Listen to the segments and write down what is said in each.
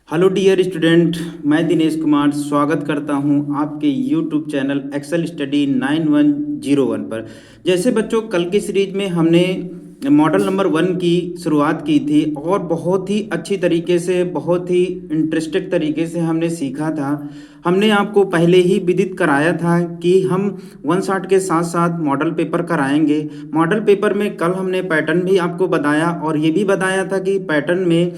Hello dear student, मैं दिनेश कुमार स्वागत करता हूं आपके यूट्यूब चैनल एक्सेल स्टडी 9101 पर। जैसे बच्चों, कल की सीरीज में हमने मॉडल नंबर 1 की शुरुआत की थी और बहुत ही अच्छी तरीके से, बहुत ही इंटरेस्टेड तरीके से हमने सीखा था। हमने आपको पहले ही विदित कराया था कि हम वन शॉट के साथ साथ मॉडल पेपर कराएंगे। मॉडल पेपर में कल हमने पैटर्न भी आपको बताया और ये भी बताया था कि पैटर्न में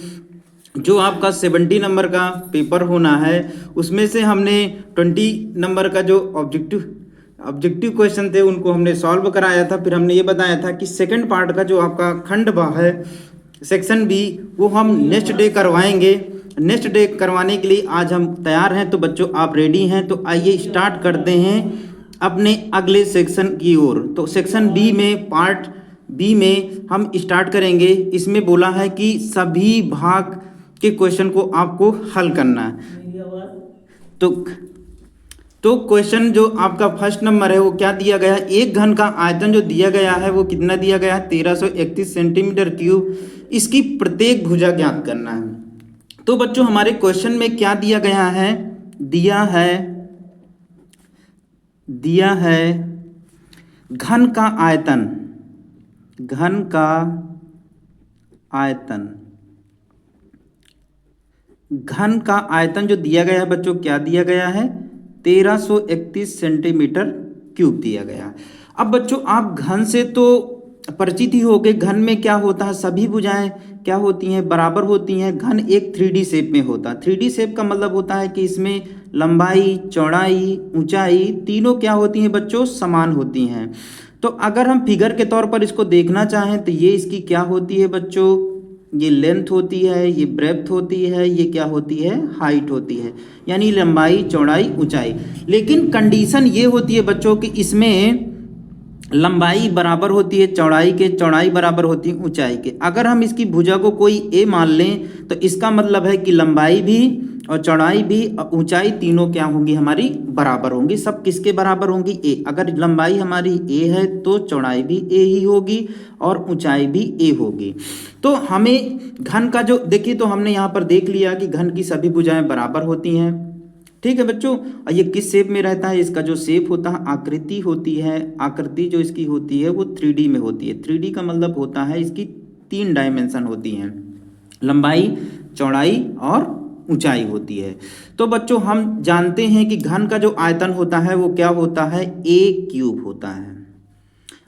जो आपका 70 नंबर का पेपर होना है उसमें से हमने 20 नंबर का जो ऑब्जेक्टिव क्वेश्चन थे उनको हमने सॉल्व कराया था। फिर हमने ये बताया था कि सेकंड पार्ट का जो आपका खंड बा है, सेक्शन बी, वो हम नेक्स्ट डे करवाएंगे। नेक्स्ट डे करवाने के लिए आज हम तैयार हैं। तो बच्चों, आप रेडी हैं? तो आइए स्टार्ट करते हैं अपने अगले सेक्शन की ओर। तो सेक्शन बी में, पार्ट बी में हम स्टार्ट करेंगे। इसमें बोला है कि सभी भाग के क्वेश्चन को आपको हल करना है। तो क्वेश्चन जो आपका फर्स्ट नंबर है वो क्या दिया गया है? एक घन का आयतन जो दिया गया है वो कितना दिया गया है? 1331 सेंटीमीटर क्यूब। इसकी प्रत्येक भुजा ज्ञात करना है। तो बच्चों, हमारे क्वेश्चन में क्या दिया गया है? दिया है घन का आयतन। घन का आयतन, घन का आयतन जो दिया गया है बच्चों, क्या दिया गया है? 1331 सेंटीमीटर क्यूब दिया गया है। अब बच्चों, आप घन से तो परिचित ही हो गए। घन में क्या होता है? सभी भुजाएं क्या होती हैं? बराबर होती हैं। घन एक 3D शेप में होता है। 3D शेप का मतलब होता है कि इसमें लंबाई, चौड़ाई, ऊंचाई तीनों क्या होती हैं बच्चों? समान होती हैं। तो अगर हम फिगर के तौर पर इसको देखना चाहें तो ये इसकी क्या होती है बच्चों? ये लेंथ होती है, ये ब्रेड्थ होती है, ये क्या होती है? हाइट होती है, यानी लंबाई, चौड़ाई, ऊंचाई। लेकिन कंडीशन ये होती है बच्चों कि इसमें लंबाई बराबर होती है चौड़ाई के, चौड़ाई बराबर होती है ऊंचाई के। अगर हम इसकी भुजा को कोई ए मान लें तो इसका मतलब है कि लंबाई भी और चौड़ाई भी और ऊंचाई तीनों क्या होंगी? हमारी बराबर होंगी। सब किसके बराबर होंगी? ए। अगर लंबाई हमारी ए है तो चौड़ाई भी ए ही होगी और ऊंचाई भी ए होगी। तो हमें घन का जो देखिए, तो हमने यहाँ पर देख लिया कि घन की सभी भुजाएं बराबर होती हैं। ठीक है बच्चों। और ये किस शेप में रहता है? इसका जो शेप होता है, आकृति होती है, आकृति जो इसकी होती है वो 3D में होती है। 3D का मतलब होता है इसकी 3 डायमेंशन होती हैं, लंबाई, चौड़ाई और ऊंचाई होती है। तो बच्चों, हम जानते हैं कि घन का जो आयतन होता है वो क्या होता है? ए क्यूब होता है।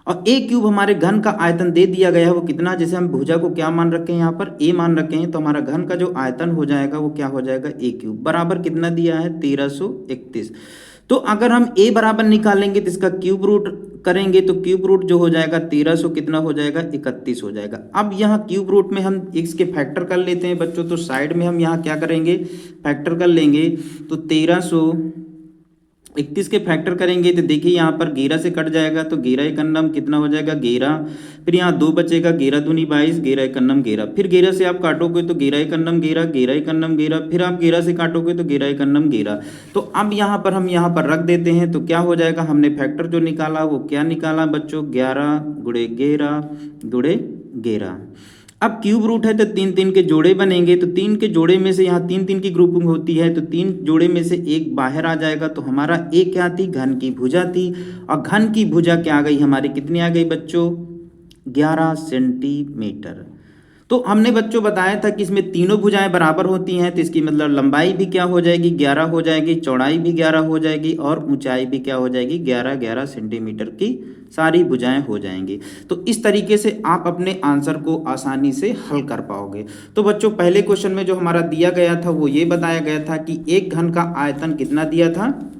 और ए क्यूब हमारे घन का आयतन दे दिया गया है वो कितना? जैसे हम भुजा को क्या मान रखे हैं? यहाँ पर ए मान रखे हैं। तो हमारा घन का जो आयतन हो जाएगा वो क्या हो जाएगा? ए क्यूब बराबर कितना दिया है? 1331। तो अगर हम ए बराबर निकालेंगे तो इसका क्यूब रूट करेंगे तो क्यूब रूट जो हो जाएगा 1300 कितना हो जाएगा? 31 हो जाएगा। अब यहाँ क्यूब रूट में हम इसके फैक्टर कर लेते हैं बच्चों। तो साइड में हम यहाँ क्या करेंगे? फैक्टर कर लेंगे। तो 1331 के फैक्टर करेंगे तो देखिए यहाँ पर 11 से कट जाएगा तो 11 एकन्नम कितना हो जाएगा? 11। फिर यहाँ 2 बचेगा, 11 दूनी 22, 11 एकन्नम 11। फिर 11 से आप काटोगे तो 11 एकन्नम 11, 11 एकन्नम 11। फिर आप 11 से काटोगे तो 11 एकन्नम 11। तो अब यहाँ पर हम यहाँ पर रख देते हैं तो क्या हो जाएगा? हमने फैक्टर जो निकाला वो क्या निकाला बच्चों? 11 गुणे 11 गुणे 11। अब क्यूब रूट है तो 3 3 के जोड़े बनेंगे। तो 3 के जोड़े में से यहाँ 3 3 की ग्रुपिंग होती है तो 3 जोड़े में से एक बाहर आ जाएगा। तो हमारा ए क्या थी? घन की भुजा थी। और घन की भुजा क्या आ गई हमारी? कितनी आ गई बच्चों? 11 सेंटीमीटर। तो हमने बच्चों बताया था कि इसमें तीनों भुजाएं बराबर होती हैं। तो इसकी मतलब लंबाई भी क्या हो जाएगी? 11 हो जाएगी, चौड़ाई भी 11 हो जाएगी और ऊंचाई भी क्या हो जाएगी? 11 11 सेंटीमीटर की सारी भुजाएं हो जाएंगी। तो इस तरीके से आप अपने आंसर को आसानी से हल कर पाओगे। तो बच्चों, पहले क्वेश्चन में जो हमारा दिया गया था वो ये बताया गया था कि एक घन का आयतन कितना दिया था?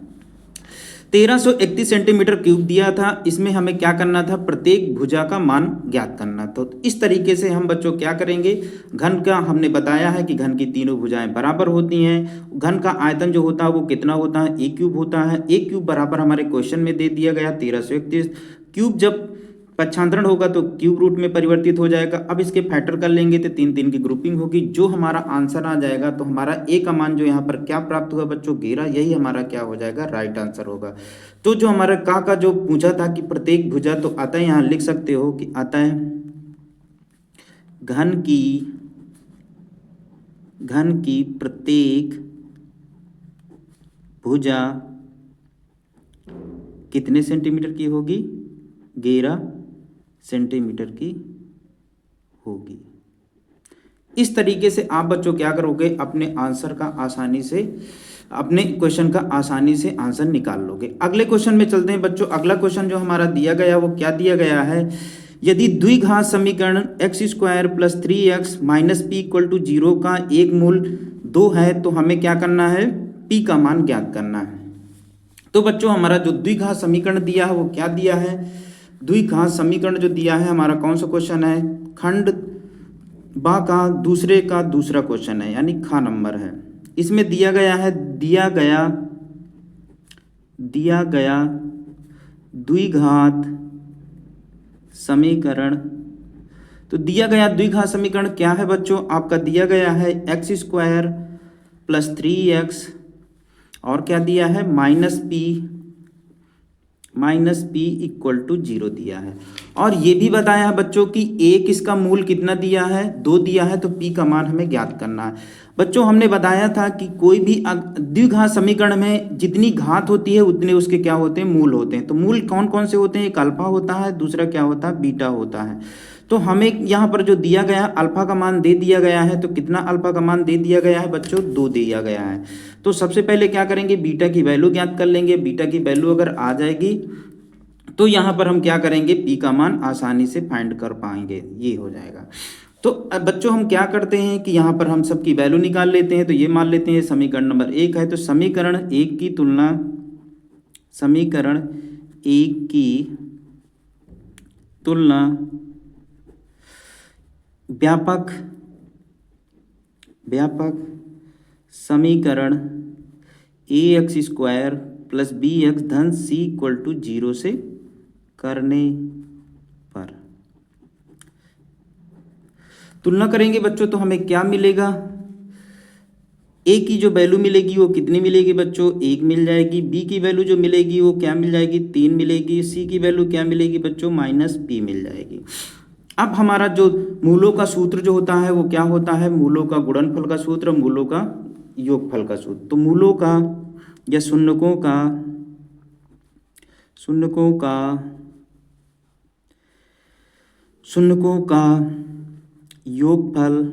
1331 सेंटीमीटर क्यूब दिया था। इसमें हमें क्या करना था? प्रत्येक भुजा का मान ज्ञात करना। तो इस तरीके से हम बच्चों क्या करेंगे? घन का हमने बताया है कि घन की तीनों भुजाएं बराबर होती हैं। घन का आयतन जो होता है वो कितना होता है? ए क्यूब होता है। ए क्यूब बराबर हमारे क्वेश्चन में दे दिया गया 1331। क्यूब जब पक्षांतरण होगा तो क्यूब रूट में परिवर्तित हो जाएगा। अब इसके फैक्टर कर लेंगे तो 3 3 की ग्रुपिंग होगी। जो हमारा आंसर आ जाएगा तो हमारा ए का मान जो यहाँ पर क्या प्राप्त हुआ बच्चों? 11। यही हमारा क्या हो जाएगा? राइट आंसर होगा। तो जो हमारा का जो पूछा था कि प्रत्येक भुजा, तो आता है, यहाँ लिख सकते हो कि आता है घन की घन की प्रत्येक भुजा कितने सेंटीमीटर की होगी? 11 सेंटीमीटर की होगी। इस तरीके से आप बच्चों क्या करोगे, अपने आंसर का आसानी से, अपने क्वेश्चन का आसानी से आंसर निकाल लोगे। अगले क्वेश्चन में चलते हैं बच्चों। अगला क्वेश्चन जो हमारा दिया गया वो क्या दिया गया है, यदि द्विघात समीकरण X square plus 3x minus P equal to 0 का एक मूल 2 है तो हमें क्या करना है, p का मान ज्ञात करना है। तो बच्चों हमारा जो द्विघात समीकरण दिया है वो क्या दिया है, द्विघात समीकरण जो दिया है हमारा कौन सा क्वेश्चन है, खंड बा का दूसरा क्वेश्चन है, यानी खा नंबर है। इसमें दिया गया है, दिया गया द्विघात समीकरण। तो दिया गया द्विघात समीकरण क्या है बच्चों, आपका दिया गया है एक्स स्क्वायर प्लस 3x और क्या दिया है, माइनस पी इक्वल टू 0 दिया है। और ये भी बताया है बच्चों कि एक इसका मूल कितना दिया है, 2 दिया है, तो p का मान हमें ज्ञात करना है। बच्चों हमने बताया था कि कोई भी द्विघात समीकरण में जितनी घात होती है उतने उसके क्या होते हैं, मूल होते हैं। तो मूल कौन कौन से होते हैं, एक अल्फा होता है, दूसरा क्या होता है, बीटा होता है। तो हमें यहाँ पर जो दिया गया है अल्फा का मान दे दिया गया है, तो कितना अल्फा का मान दे दिया गया है बच्चों, 2 दिया गया है। तो सबसे पहले क्या करेंगे, बीटा की वैल्यू ज्ञात कर लेंगे। बीटा की वैल्यू अगर आ जाएगी तो यहाँ पर हम क्या करेंगे, पी का मान आसानी से फाइंड कर पाएंगे, ये हो जाएगा। तो अब बच्चों हम क्या करते हैं कि यहाँ पर हम सबकी वैल्यू निकाल लेते हैं। तो ये मान लेते हैं समीकरण नंबर 1 है, तो समीकरण 1 की तुलना व्यापक समीकरण A X square plus B X धन सी इक्वल टू 0 से करने पर तुलना करेंगे बच्चों, तो हमें क्या मिलेगा, ए की जो वैल्यू मिलेगी वो कितनी मिलेगी बच्चों, 1 मिल जाएगी। बी की वैल्यू जो मिलेगी वो क्या मिल जाएगी, 3 मिलेगी। सी की वैल्यू क्या मिलेगी बच्चों, माइनस पी मिल जाएगी। अब हमारा जो मूलों का सूत्र जो होता है वो क्या होता है, मूलों का गुणनफल का सूत्र, मूलों का योगफल का सूत्र। तो मूलों का या शून्यकों का योगफल,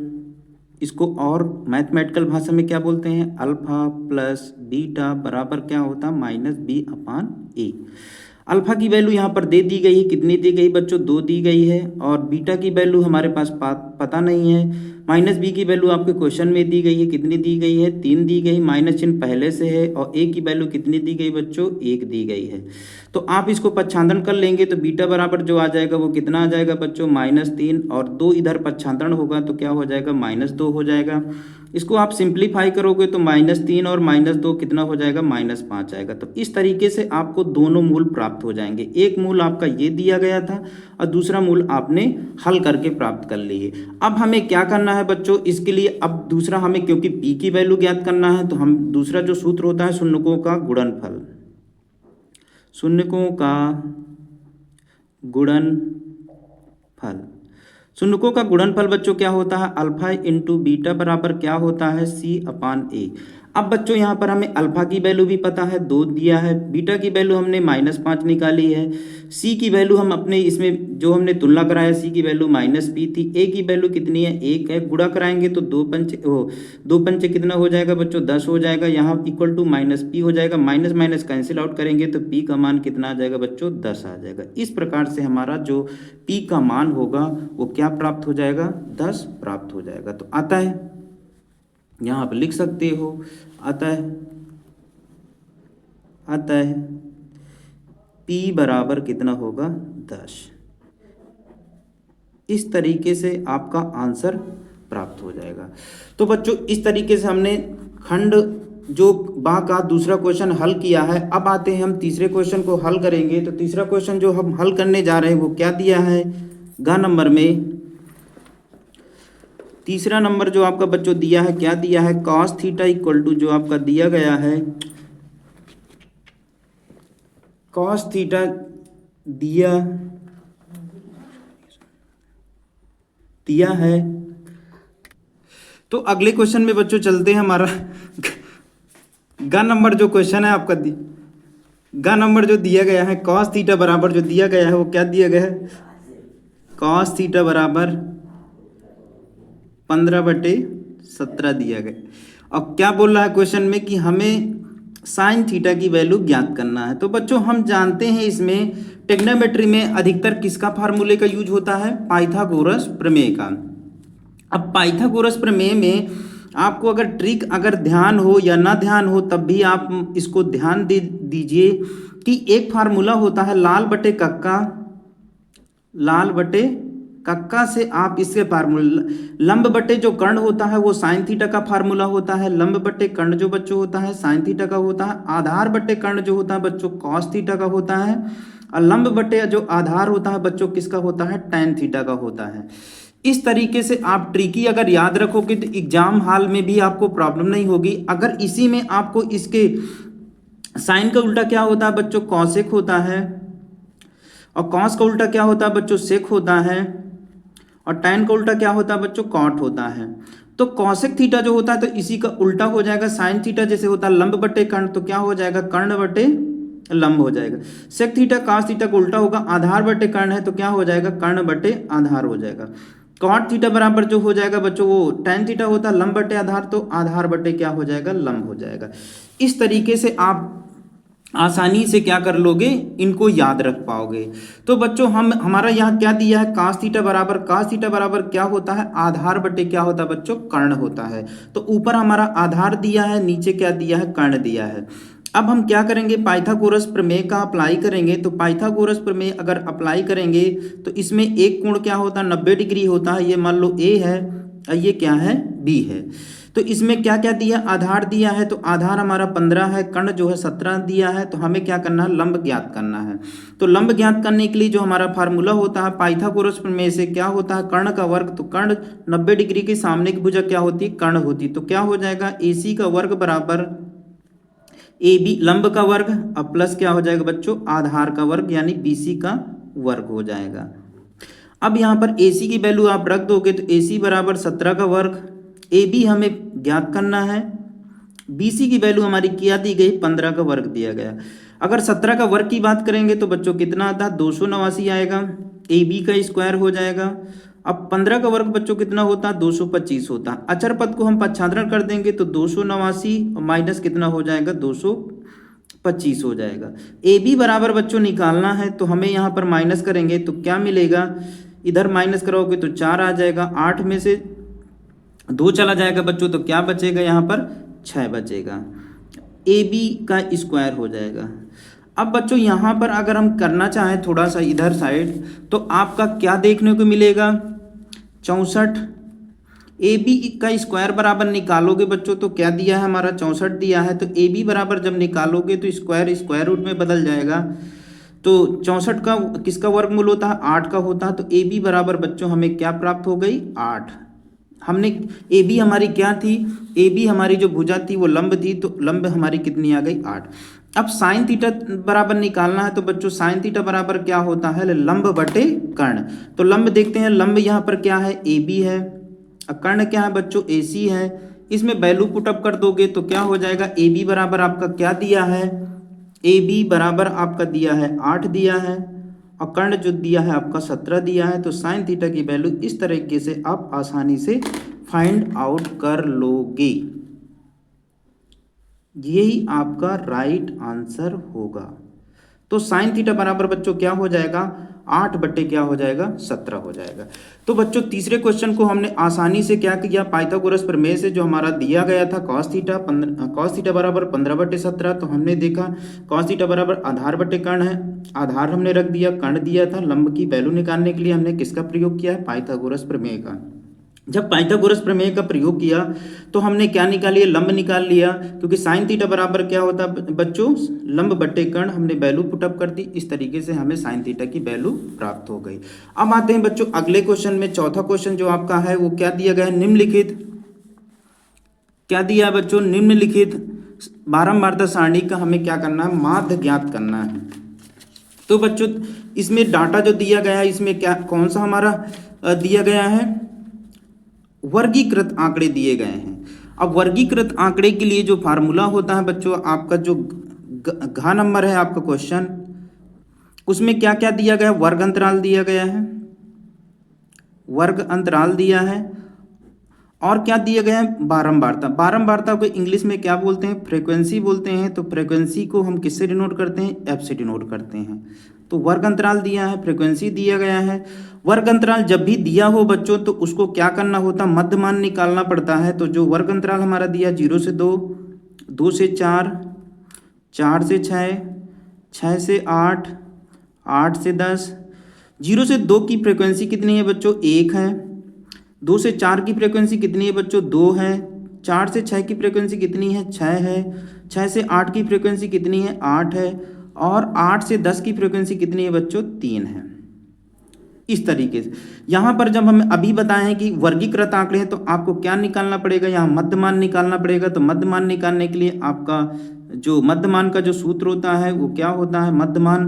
इसको और मैथमेटिकल भाषा में क्या बोलते हैं, अल्फा प्लस बीटा बराबर क्या होता है, माइनस बी अपान ए। अल्फा की वैल्यू यहाँ पर दे दी गई है, कितनी दी गई बच्चों, 2 दी गई है। और बीटा की वैल्यू हमारे पास पता नहीं है। माइनस बी की वैल्यू आपके क्वेश्चन में दी गई है, कितनी दी गई है, 3 दी गई, माइनस चिन्ह पहले से है। और ए की वैल्यू कितनी दी गई बच्चों, 1 दी गई है। तो आप इसको पच्छांदन कर लेंगे तो बीटा बराबर जो आ जाएगा वो कितना आ जाएगा बच्चों, -3, और 2 इधर पच्छांदन होगा तो क्या हो जाएगा, -2 हो जाएगा। इसको आप सिंप्लीफाई करोगे तो -3 और -2 कितना हो जाएगा, -5 आएगा। तो इस तरीके से आपको दोनों मूल प्राप्त हो जाएंगे। एक मूल आपका ये दिया गया था और दूसरा मूल आपने हल करके प्राप्त कर लिए। अब हमें क्या करना है बच्चों, इसके लिए अब दूसरा हमें, क्योंकि पी की वैल्यू ज्ञात करना है, तो हम दूसरा जो सूत्र होता है शून्यकों का गुणनफल, शून्यकों का गुणनफल बच्चों क्या होता है, अल्फा इंटू बीटा बराबर क्या होता है, सी अपान ए। अब बच्चों यहाँ पर हमें अल्फा की वैल्यू भी पता है, 2 दिया है। बीटा की वैल्यू हमने -5 निकाली है। सी की वैल्यू हम अपने इसमें जो हमने तुलना कराया, सी की वैल्यू -p थी। ए की वैल्यू कितनी है, 1 है। गुणा कराएंगे तो 2 पंचे कितना हो जाएगा बच्चों, 10 हो जाएगा। यहाँ इक्वल टू -p हो जाएगा, माइनस माइनस कैंसिल आउट करेंगे तो p का मान कितना आ जाएगा बच्चों, 10 आ जाएगा। इस प्रकार से हमारा जो p का मान होगा वो क्या प्राप्त हो जाएगा, 10 प्राप्त हो जाएगा। तो आता है, यहाँ पर लिख सकते हो, आता है p बराबर कितना होगा, 10। इस तरीके से आपका आंसर प्राप्त हो जाएगा। तो बच्चों इस तरीके से हमने खंड जो बा का दूसरा क्वेश्चन हल किया है। अब आते हैं हम तीसरे क्वेश्चन को हल करेंगे। तो तीसरा क्वेश्चन जो हम हल करने जा रहे हैं वो क्या दिया है, ग नंबर में तीसरा नंबर जो आपका बच्चों दिया है, क्या दिया है, cos थीटा इक्वल टू जो आपका दिया गया है, cos थीटा दिया है तो अगले क्वेश्चन में बच्चों चलते हैं। हमारा ग नंबर जो क्वेश्चन है आपका ग नंबर जो दिया गया है, कॉस थीटा बराबर जो दिया गया है वो क्या दिया गया है, कॉस थीटा बराबर 15/17 दिया गया। अब क्या बोल रहा है क्वेश्चन में कि हमें साइन थीटा की वैल्यू ज्ञात करना है। तो बच्चों हम जानते हैं इसमें टेग्नोमेट्री में अधिकतर किसका फार्मूले का यूज होता है, पाइथागोरस प्रमेय का। अब पाइथागोरस प्रमेय में आपको अगर ट्रिक अगर ध्यान हो या ना ध्यान हो तब भी आप इसको ध्यान दे दीजिए कि एक फार्मूला होता है लाल बटे कक्का से आप इसके फार्मूला, लंब बटे जो कर्ण होता है वो साइन थीटा का फार्मूला होता है, लंब बटे कर्ण जो बच्चों होता है साइन थीटा का होता है, आधार बटे कर्ण जो होता है बच्चों कॉस थीटा का होता है, और लंब बटे जो आधार होता है बच्चों किसका होता है, टैन थीटा का होता है। इस तरीके से आप ट्रिकी अगर याद रखोगे तो एग्जाम हॉल में भी आपको प्रॉब्लम नहीं होगी। अगर इसी में आपको इसके साइन का उल्टा क्या होता है बच्चों, कॉसेक होता है, और कॉस का उल्टा क्या होता है बच्चों, सेक होता है, और टैन का उल्टा क्या होता है बच्चों, कॉट होता है। तो कॉसेक थीटा जो होता है तो इसी का उल्टा हो जाएगा, साइन थीटा जैसे होता है लंब बटे कर्ण तो क्या हो जाएगा, कर्ण बटे लंब हो जाएगा। सेक थीटा कॉस थीटा का उल्टा होगा, आधार बटे कर्ण है तो क्या हो जाएगा, कर्ण बटे आधार हो जाएगा। कॉट थीटा बराबर जो हो जाएगा बच्चों वो टैन थीटा होता है लंब बटे आधार, तो आधार बटे क्या हो जाएगा, लंब हो जाएगा। इस तरीके से आप आसानी से क्या कर लोगे, इनको याद रख पाओगे। तो बच्चों हमारा यहाँ क्या दिया है, कास थीटा बराबर क्या होता है, आधार बटे क्या होता है बच्चों, कर्ण होता है। तो ऊपर हमारा आधार दिया है, नीचे क्या दिया है, कर्ण दिया है। अब हम क्या करेंगे, पाइथागोरस प्रमेय का अप्लाई करेंगे। तो पाइथागोरस प्रमेय अगर अप्लाई करेंगे तो इसमें एक कोण क्या होता है, 90 डिग्री होता है। ये मान लो ए है और ये क्या है, बी है। तो इसमें क्या क्या दिया, आधार दिया है, तो आधार हमारा 15 है, कर्ण जो है 17 दिया है। तो हमें क्या करना है, लंब ज्ञात करना है। तो लंब ज्ञात करने के लिए जो हमारा फार्मूला होता है पाइथागोरस प्रमेय से क्या होता है, कर्ण का वर्ग, तो कर्ण 90 डिग्री के सामने की भुजा क्या होती है, कर्ण होती। तो क्या हो जाएगा, AC का वर्ग बराबर AB लंब का वर्ग और प्लस क्या हो जाएगा बच्चों, आधार का वर्ग यानी BC का वर्ग हो जाएगा। अब यहाँ पर AC की वैल्यू आप रख दोगे तो AC बराबर 17 का वर्ग, AB हमें ज्ञात करना है, BC की वैल्यू हमारी क्या दी गई, 15 का वर्ग दिया गया। अगर 17 का वर्ग की बात करेंगे तो बच्चों कितना आता है, 289 आएगा, AB का स्क्वायर हो जाएगा। अब 15 का वर्ग बच्चों कितना होता है, 225 होता है। अचर पद को हम पक्षांतरण कर देंगे तो 289 माइनस कितना हो जाएगा, 225 हो जाएगा। AB बराबर बच्चों निकालना है तो हमें यहाँ पर माइनस करेंगे तो क्या मिलेगा, इधर माइनस करोगे तो 4 आ जाएगा, 8 में से 2 चला जाएगा बच्चों तो क्या बचेगा, यहाँ पर 6 बचेगा। AB का स्क्वायर हो जाएगा। अब बच्चों यहाँ पर अगर हम करना चाहें थोड़ा सा इधर साइड तो आपका क्या देखने को मिलेगा, 64। AB का स्क्वायर बराबर निकालोगे बच्चों तो क्या दिया है हमारा, 64 दिया है। तो AB बराबर जब निकालोगे तो स्क्वायर रूट में बदल जाएगा। तो 64 का किसका वर्गमूल होता है, 8 का होता है। तो AB बराबर बच्चों हमें क्या प्राप्त हो गई, 8। हमने AB हमारी क्या थी, AB हमारी जो भुजा थी वो लंब थी, तो लंब हमारी कितनी आ गई, 8। अब साइन थीटा बराबर निकालना है तो बच्चों साइन थीटा बराबर क्या होता है, लंब बटे कर्ण। तो लंब देखते हैं, लंब यहाँ पर क्या है, AB है, और कर्ण क्या है बच्चों, AC है। इसमें वैल्यू पुटअप कर दोगे तो क्या हो जाएगा, AB बराबर आपका क्या दिया है, AB बराबर आपका दिया है 8 दिया है, और कर्ण जो दिया है आपका 17 दिया है। तो साइन थीटा की वैल्यू इस तरीके से आप आसानी से फाइंड आउट कर लोगे। यही आपका राइट आंसर होगा। तो साइन थीटा बराबर बच्चों क्या हो जाएगा, 8 बटे क्या हो जाएगा, 17 हो जाएगा। तो बच्चों तीसरे क्वेश्चन को हमने आसानी से क्या किया, पाइथागोरस प्रमेय से जो हमारा दिया गया था कॉस थीटा बराबर 15/17। तो हमने देखा कॉस थीटा बराबर आधार बटे कर्ण है, आधार हमने रख दिया, कर्ण दिया था। लंब की वैल्यू निकालने के लिए हमने किसका प्रयोग किया है, पाइथागोरस प्रमेय का। जब पाइथागोरस प्रमेय का प्रयोग किया तो हमने क्या निकाल लिया, लंब निकाल लिया, क्योंकि साइन थीटा बराबर क्या होता है बच्चों, लंब बटे कर्ण। हमने वैल्यू पुटअप कर दी, इस तरीके से हमें साइन थीटा की वैल्यू प्राप्त हो गई। अब आते हैं बच्चों अगले क्वेश्चन में। चौथा क्वेश्चन जो आपका है वो क्या दिया गया है, निम्नलिखित, क्या दिया है बच्चों, निम्नलिखित बारंबारता सारणी का हमें क्या करना है, माध्य ज्ञात करना है। तो बच्चों इसमें डाटा जो दिया गया है इसमें क्या, कौन सा हमारा दिया गया है, वर्गीकृत आंकड़े दिए गए हैं। अब वर्गीकृत आंकड़े के लिए जो फार्मूला होता है बच्चों, आपका जो घ नंबर है आपका क्वेश्चन, उसमें क्या क्या दिया गया है, वर्ग अंतराल दिया गया है, वर्ग अंतराल दिया है, और क्या दिया गया है, बारंबारता। बारंबारता को इंग्लिश में क्या बोलते हैं, फ्रीक्वेंसी बोलते हैं। तो फ्रीक्वेंसी को हम किससे डिनोट करते हैं, एफ से डिनोट करते हैं। तो वर्ग अंतराल दिया है, फ्रीक्वेंसी दिया गया है। वर्ग अंतराल जब भी दिया हो बच्चों तो उसको क्या करना होता, मध्यमान निकालना पड़ता है। तो जो वर्ग अंतराल हमारा दिया 0 से 2, 2 से 4, 4 से 6, 6 से 8, 8 से 10। 0 से 2 की फ्रीक्वेंसी कितनी है बच्चों, 1 है। 2 से 4 की फ्रीक्वेंसी कितनी है बच्चों, 2 है। 4 से 6 की फ्रीक्वेंसी कितनी है, 6 है। 6 से 8 की फ्रीक्वेंसी कितनी है, 8 है। और 8 से 10 की फ्रीक्वेंसी कितनी है बच्चों, 3 है। इस तरीके से यहाँ पर जब हम अभी बताए हैं कि वर्गीकृत आंकड़े हैं तो आपको क्या निकालना पड़ेगा, यहाँ मध्यमान निकालना पड़ेगा। तो मध्यमान निकालने के लिए आपका जो मध्यमान का जो सूत्र होता है वो क्या होता है, मध्यमान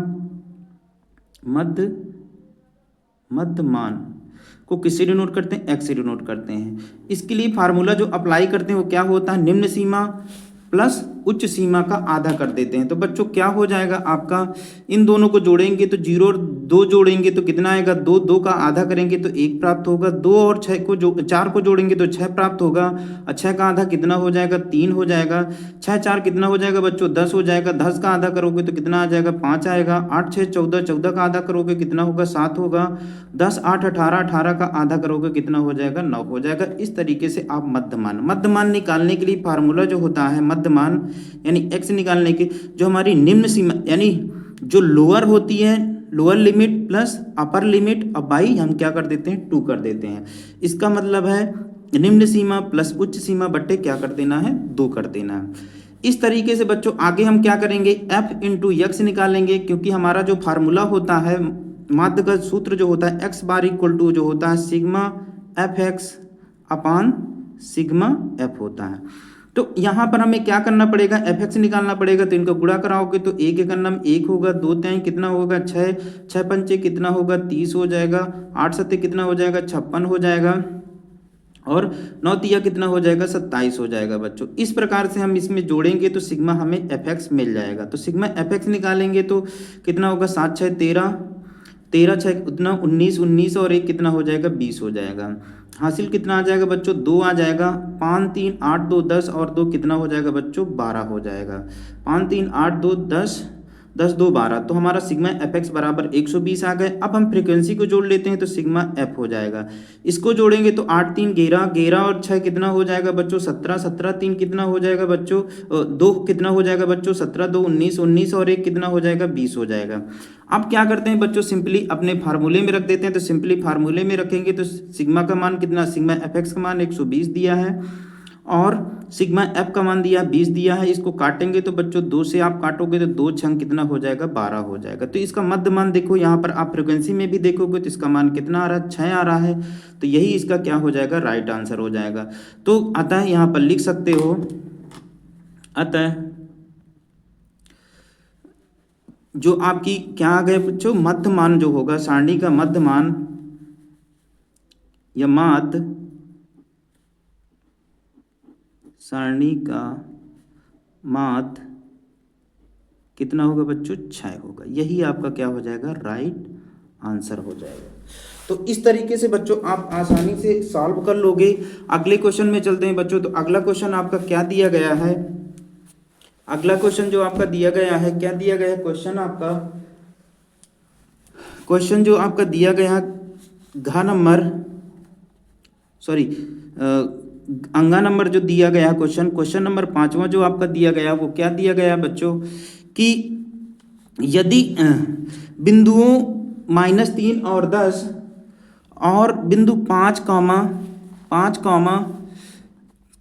को किससे डिनोट करते हैं, एक्स से डिनोट करते हैं। इसके लिए फार्मूला जो अप्लाई करते हैं वो क्या होता है, निम्न सीमा प्लस उच्च सीमा का आधा कर देते हैं। तो बच्चों क्या हो जाएगा आपका, इन दोनों को जोड़ेंगे तो 0 और 2 जोड़ेंगे तो कितना आएगा, 2, 2 का आधा करेंगे तो 1 प्राप्त होगा। 2 और 6 को 4 को जोड़ेंगे तो 6 प्राप्त होगा। 6 का आधा कितना हो जाएगा, 3 हो जाएगा। 6 4 कितना हो जाएगा बच्चों, 10 हो जाएगा। 10 का आधा करोगे तो कितना आ जाएगा, 5 आएगा। 8 6 14, 14 का आधा करोगे कितना होगा, 7 होगा। 10 8 18, 18 का आधा करोगे कितना हो जाएगा, 9 हो जाएगा। इस तरीके से आप मध्यमान निकालने के लिए फार्मूला जो होता है मध्यमान यानी एक्स निकालने के, जो हमारी निम्न सीमा यानी जो लोअर होती है, lower limit plus upper limit, अब बाई हम क्या कर देते हैं, 2 कर देते हैं। इसका मतलब है निम्न सीमा प्लस उच्च सीमा बट्टे क्या कर देना है, 2 कर देना है। इस तरीके से बच्चों आगे हम क्या करेंगे, एफ इंटू एक्स निकालेंगे, क्योंकि हमारा जो फार्मूला होता है माध्य का सूत्र जो होता है एक्स बार इक्वल टू जो होता है sigma F X upon sigma F होता है। तो यहाँ पर हमें क्या करना पड़ेगा, एफ एक्स निकालना पड़ेगा। तो इनको गुणा कराओगे तो 1 एक अन्नम 1 होगा, 2 3 कितना होगा 6, 6 पंचे कितना होगा 30 हो जाएगा, 8 सत्ते कितना हो जाएगा 56 हो जाएगा, और 9 तिया कितना हो जाएगा 27 हो जाएगा बच्चों। इस प्रकार से हम इसमें जोड़ेंगे तो सिग्मा हमें एफ एक्स मिल जाएगा। तो सिग्मा एफ एक्स निकालेंगे तो कितना होगा, 7 6 13, 13 6 उतना 19, 19 और 1 कितना हो जाएगा 20 हो जाएगा। हासिल कितना आ जाएगा बच्चों, 2 आ जाएगा। 5 3 8 2 10 और 2 कितना हो जाएगा बच्चों, 12 हो जाएगा। 5 3 8 2 10, 10 2 12। तो हमारा सिग्मा एफ एक्स बराबर 120 आ गए। अब हम फ्रीक्वेंसी को जोड़ लेते हैं तो सिग्मा एफ हो जाएगा। इसको जोड़ेंगे तो 8 3 11, 11 और 6 कितना हो जाएगा बच्चों 17, 17 3 कितना हो जाएगा बच्चों 2 कितना हो जाएगा बच्चों 17 2 19, 19 और 1 कितना हो जाएगा 20 हो जाएगा। अब क्या करते हैं बच्चों, सिंपली अपने फार्मूले में रख देते हैं। तो सिंपली फार्मूले में रखेंगे तो सिग्मा का मान कितना, सिग्मा एफ एक्स का मान 120 दिया है और सिग्मा एफ का मान दिया 20 दिया है। इसको काटेंगे तो बच्चों 2 से आप काटोगे तो 2 छंग कितना हो जाएगा 12 हो जाएगा। तो इसका मध्य मान देखो, यहाँ पर आप फ्रिक्वेंसी में भी देखोगे तो इसका मान कितना आ रहा है, 6 आ रहा है। तो यही इसका क्या हो जाएगा, राइट आंसर हो जाएगा। तो अतः यहाँ पर लिख सकते हो, अतः जो आपकी क्या आ गए बच्चों, मध्य मान जो होगा, सारणी का मध्य मान या माध्य सारणी का माध्य कितना होगा बच्चों, 6 होगा। यही आपका क्या हो जाएगा, राइट आंसर हो जाएगा। तो इस तरीके से बच्चों आप आसानी से सॉल्व कर लोगे। अगले क्वेश्चन में चलते हैं बच्चों। तो अगला क्वेश्चन आपका क्या दिया गया है, अगला क्वेश्चन जो आपका दिया गया है, क्या दिया गया है क्वेश्चन आपका, क्वेश्चन जो आपका दिया गया है घा नंबर अंगा नंबर जो दिया गया क्वेश्चन नंबर 5वां जो आपका दिया गया, वो क्या दिया गया बच्चों कि यदि बिंदुओं -3 और 10 और बिंदु 5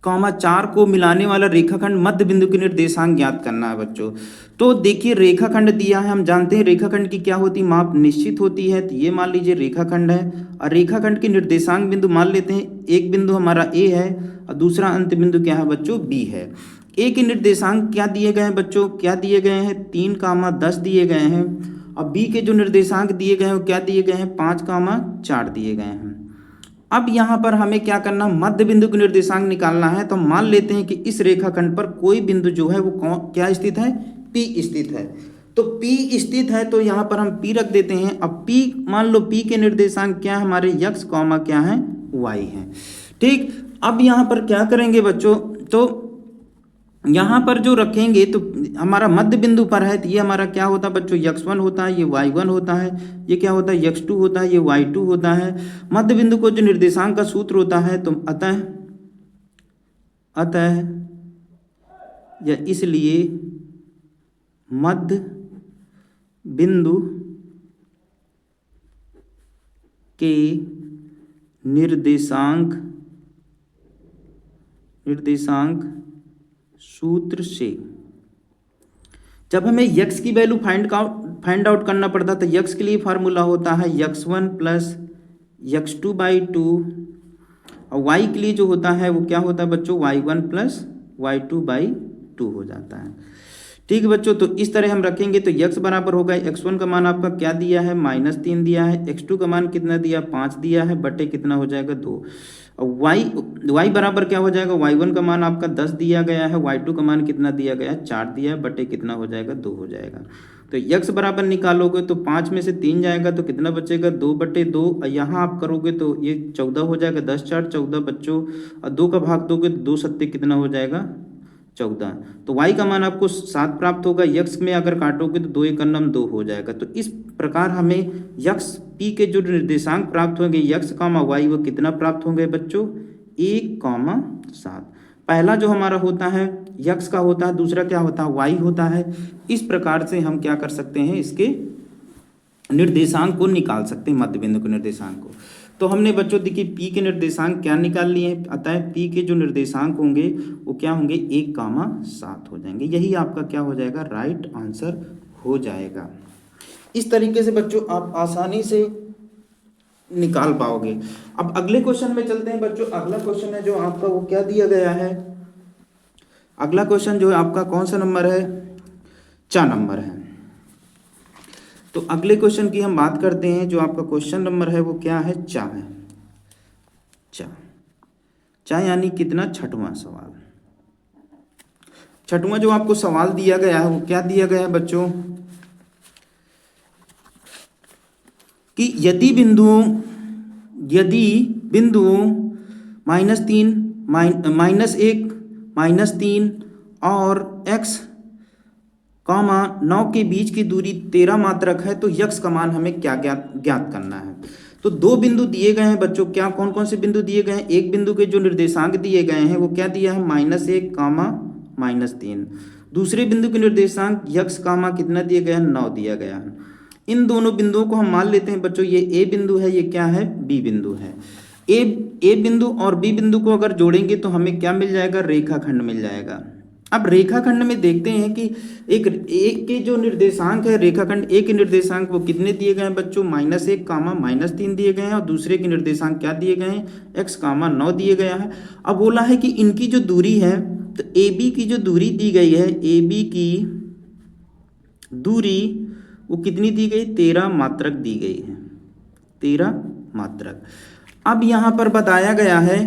कॉमा 4 को मिलाने वाला रेखाखंड मध्य बिंदु के निर्देशांक ज्ञात करना है बच्चों। तो देखिए रेखाखंड दिया है, हम जानते हैं रेखाखंड की क्या होती है, माप निश्चित होती है। तो ये मान लीजिए रेखाखंड है और रेखाखंड के निर्देशांक बिंदु मान लेते हैं, एक बिंदु हमारा ए है और दूसरा अंत बिंदु क्या है बच्चों, बी है। ए के निर्देशांक क्या दिए गए हैं बच्चों, क्या दिए गए हैं 3, 10 दिए गए हैं, और बी के जो निर्देशांक दिए गए हैं वो क्या दिए गए हैं 5, 4 दिए गए हैं। अब यहाँ पर हमें क्या करना, मध्य बिंदु का निर्देशांक निकालना है। तो मान लेते हैं कि इस रेखाखंड पर कोई बिंदु जो है वो क्या स्थित है, P स्थित है। तो P स्थित है तो यहाँ पर हम P रख देते हैं। अब P मान लो P के निर्देशांक क्या है हमारे, x कॉमा क्या है, y है। ठीक, अब यहाँ पर क्या करेंगे बच्चों, तो यहाँ पर जो रखेंगे तो हमारा मध्य बिंदु पर है, तो ये हमारा क्या होता है बच्चों, x1 होता है, ये y1 होता है, ये क्या होता है x2 होता है, ये y2 होता है। मध्य बिंदु को जो निर्देशांक का सूत्र होता है, तो अतः या इसलिए मध्य बिंदु के निर्देशांक सूत्र से जब हमें x की वैल्यू फाइंड आउट करना पड़ता है, तो x के लिए फार्मूला होता है x1 प्लस x2/2 और y के लिए जो होता है वो क्या होता है बच्चों, y1 प्लस y2/2 हो जाता है। ठीक है बच्चों, तो इस तरह हम रखेंगे तो x बराबर होगा, x1 का मान आपका क्या दिया है, -3 दिया है, x2 का मान कितना दिया, 5 दिया है, बटे कितना हो जाएगा 2। और y बराबर क्या हो जाएगा, y1 का मान आपका 10 दिया गया है, y2 का मान कितना दिया गया है, 4 दिया है, बटे कितना हो जाएगा 2 हो जाएगा। तो x बराबर निकालोगे तो 5 में से 3 जाएगा तो कितना बचेगा, 2/2। और यहाँ आप करोगे तो ये 14 हो जाएगा, 10 4 14 बच्चों, और 2 का भाग दोगे तो 2 सत्ते कितना हो जाएगा 14। तो y का मान आपको 7 प्राप्त होगा, x में अगर काटोगे तो 2 1 9 2 हो जाएगा। तो इस प्रकार हमें x p के जो निर्देशांक प्राप्त होंगे x, y वो कितना प्राप्त होंगे बच्चों, 1,7। पहला जो हमारा होता है x का होता है, दूसरा क्या होता है y होता है। इस प्रकार से हम क्या कर सकते हैं, इसके निर्देशांक को निकाल सकते हैं, मध्य बिंदु के निर्देशांक को। तो हमने बच्चों देखिए P के निर्देशांक क्या निकाल लिए हैं, अतः P के जो निर्देशांक होंगे वो क्या होंगे, 1,7 हो जाएंगे। यही आपका क्या हो जाएगा, राइट आंसर हो जाएगा। इस तरीके से बच्चों आप आसानी से निकाल पाओगे। अब अगले क्वेश्चन में चलते हैं बच्चों। अगला क्वेश्चन है जो आपका वो क्या दिया गया है, अगला क्वेश्चन जो है आपका कौन सा नंबर है, 4 नंबर है। तो अगले क्वेश्चन की हम बात करते हैं। जो आपका क्वेश्चन नंबर है वो क्या है, 4 है। 4 यानी कितना, 6वां सवाल। 6वां जो आपको सवाल दिया गया है वो क्या दिया गया है बच्चों, कि यदि बिंदुओं -3 -1 -3 और x, 9 के बीच की दूरी 13 मात्रक है, तो x का मान हमें क्या ज्ञात करना है। तो 2 बिंदु दिए गए हैं बच्चों, क्या कौन कौन से बिंदु दिए गए हैं, एक बिंदु के जो निर्देशांक दिए गए हैं वो क्या दिया है, -1, -3। दूसरे बिंदु के निर्देशांक x, कितना दिया गया है, 9 दिया गया है। इन दोनों बिंदुओं को हम मान लेते हैं बच्चों, ये a बिंदु है, ये क्या है, b बिंदु है। a बिंदु और b बिंदु को अगर जोड़ेंगे तो हमें क्या मिल जाएगा, रेखाखंड मिल जाएगा। अब रेखाखंड में देखते हैं कि एक के जो निर्देशांक है, रेखाखंड ए के निर्देशांक वो कितने दिए गए हैं बच्चों, -1, -3 दिए गए हैं, और दूसरे के निर्देशांक क्या दिए गए हैं, x, 9 दिए गया है। अब बोला है कि इनकी जो दूरी है, तो AB की जो दूरी दी गई है, AB की दूरी वो कितनी दी गई, 13 मात्रक दी गई है, 13 मात्रक। अब यहाँ पर बताया गया है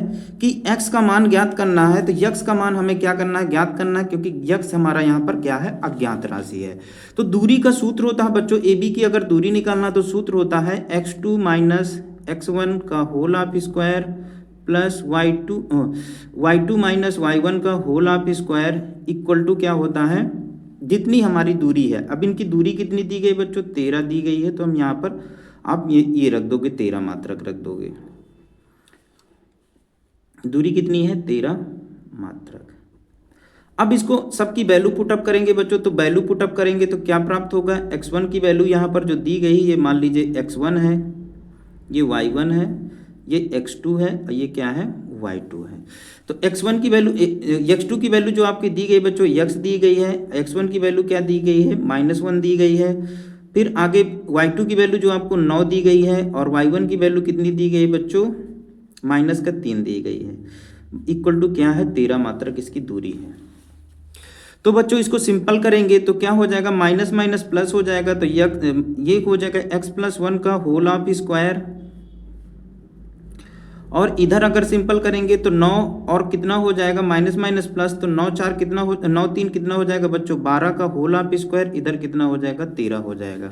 कि x का मान ज्ञात करना है, तो x का मान हमें क्या करना है, ज्ञात करना है, क्योंकि x हमारा यहाँ पर क्या है, अज्ञात राशि है। तो दूरी का सूत्र होता है बच्चों, AB की अगर दूरी निकालना तो सूत्र होता है x2 - x1 का whole of square plus y2 - y1 का whole of square equal to क्या होता है, जितनी हमारी दूरी है। अब इनकी दूरी कितनी दी गई बच्चों, 13 दी गई है, तो हम यहाँ पर आप ये रख दोगे, 13 मात्रक रख दोगे। दूरी कितनी है, 13 मात्रक। अब इसको सबकी वैल्यू पुटअप करेंगे बच्चों, तो वैल्यू पुटअप करेंगे तो क्या प्राप्त होगा, x1 की वैल्यू यहाँ पर जो दी गई, ये मान लीजिए x1 है, ये y1 है, ये x2 है, और ये क्या है, y2 है। तो x1 की वैल्यू, x2 की वैल्यू जो आपकी दी गई बच्चों, x दी गई है, x1 की वैल्यू क्या दी गई है, -1 दी गई है। फिर आगे y2 की वैल्यू जो आपको 9 दी गई है, और y1 की वैल्यू कितनी दी गई बच्चों, -3 दी गई है, इक्वल टू क्या है, 13 मात्रक इसकी दूरी है। तो बच्चों इसको सिंपल करेंगे तो क्या हो जाएगा, माइनस माइनस प्लस हो जाएगा, तो ये हो जाएगा x + 1 का होल ऑफ स्क्वायर, और इधर अगर सिंपल करेंगे तो 9 और कितना हो जाएगा माइनस माइनस प्लस, तो 9 4 कितना हो 9 3 कितना हो जाएगा बच्चों 12 का होल हाफ स्क्वायर, इधर कितना हो जाएगा 13 हो जाएगा।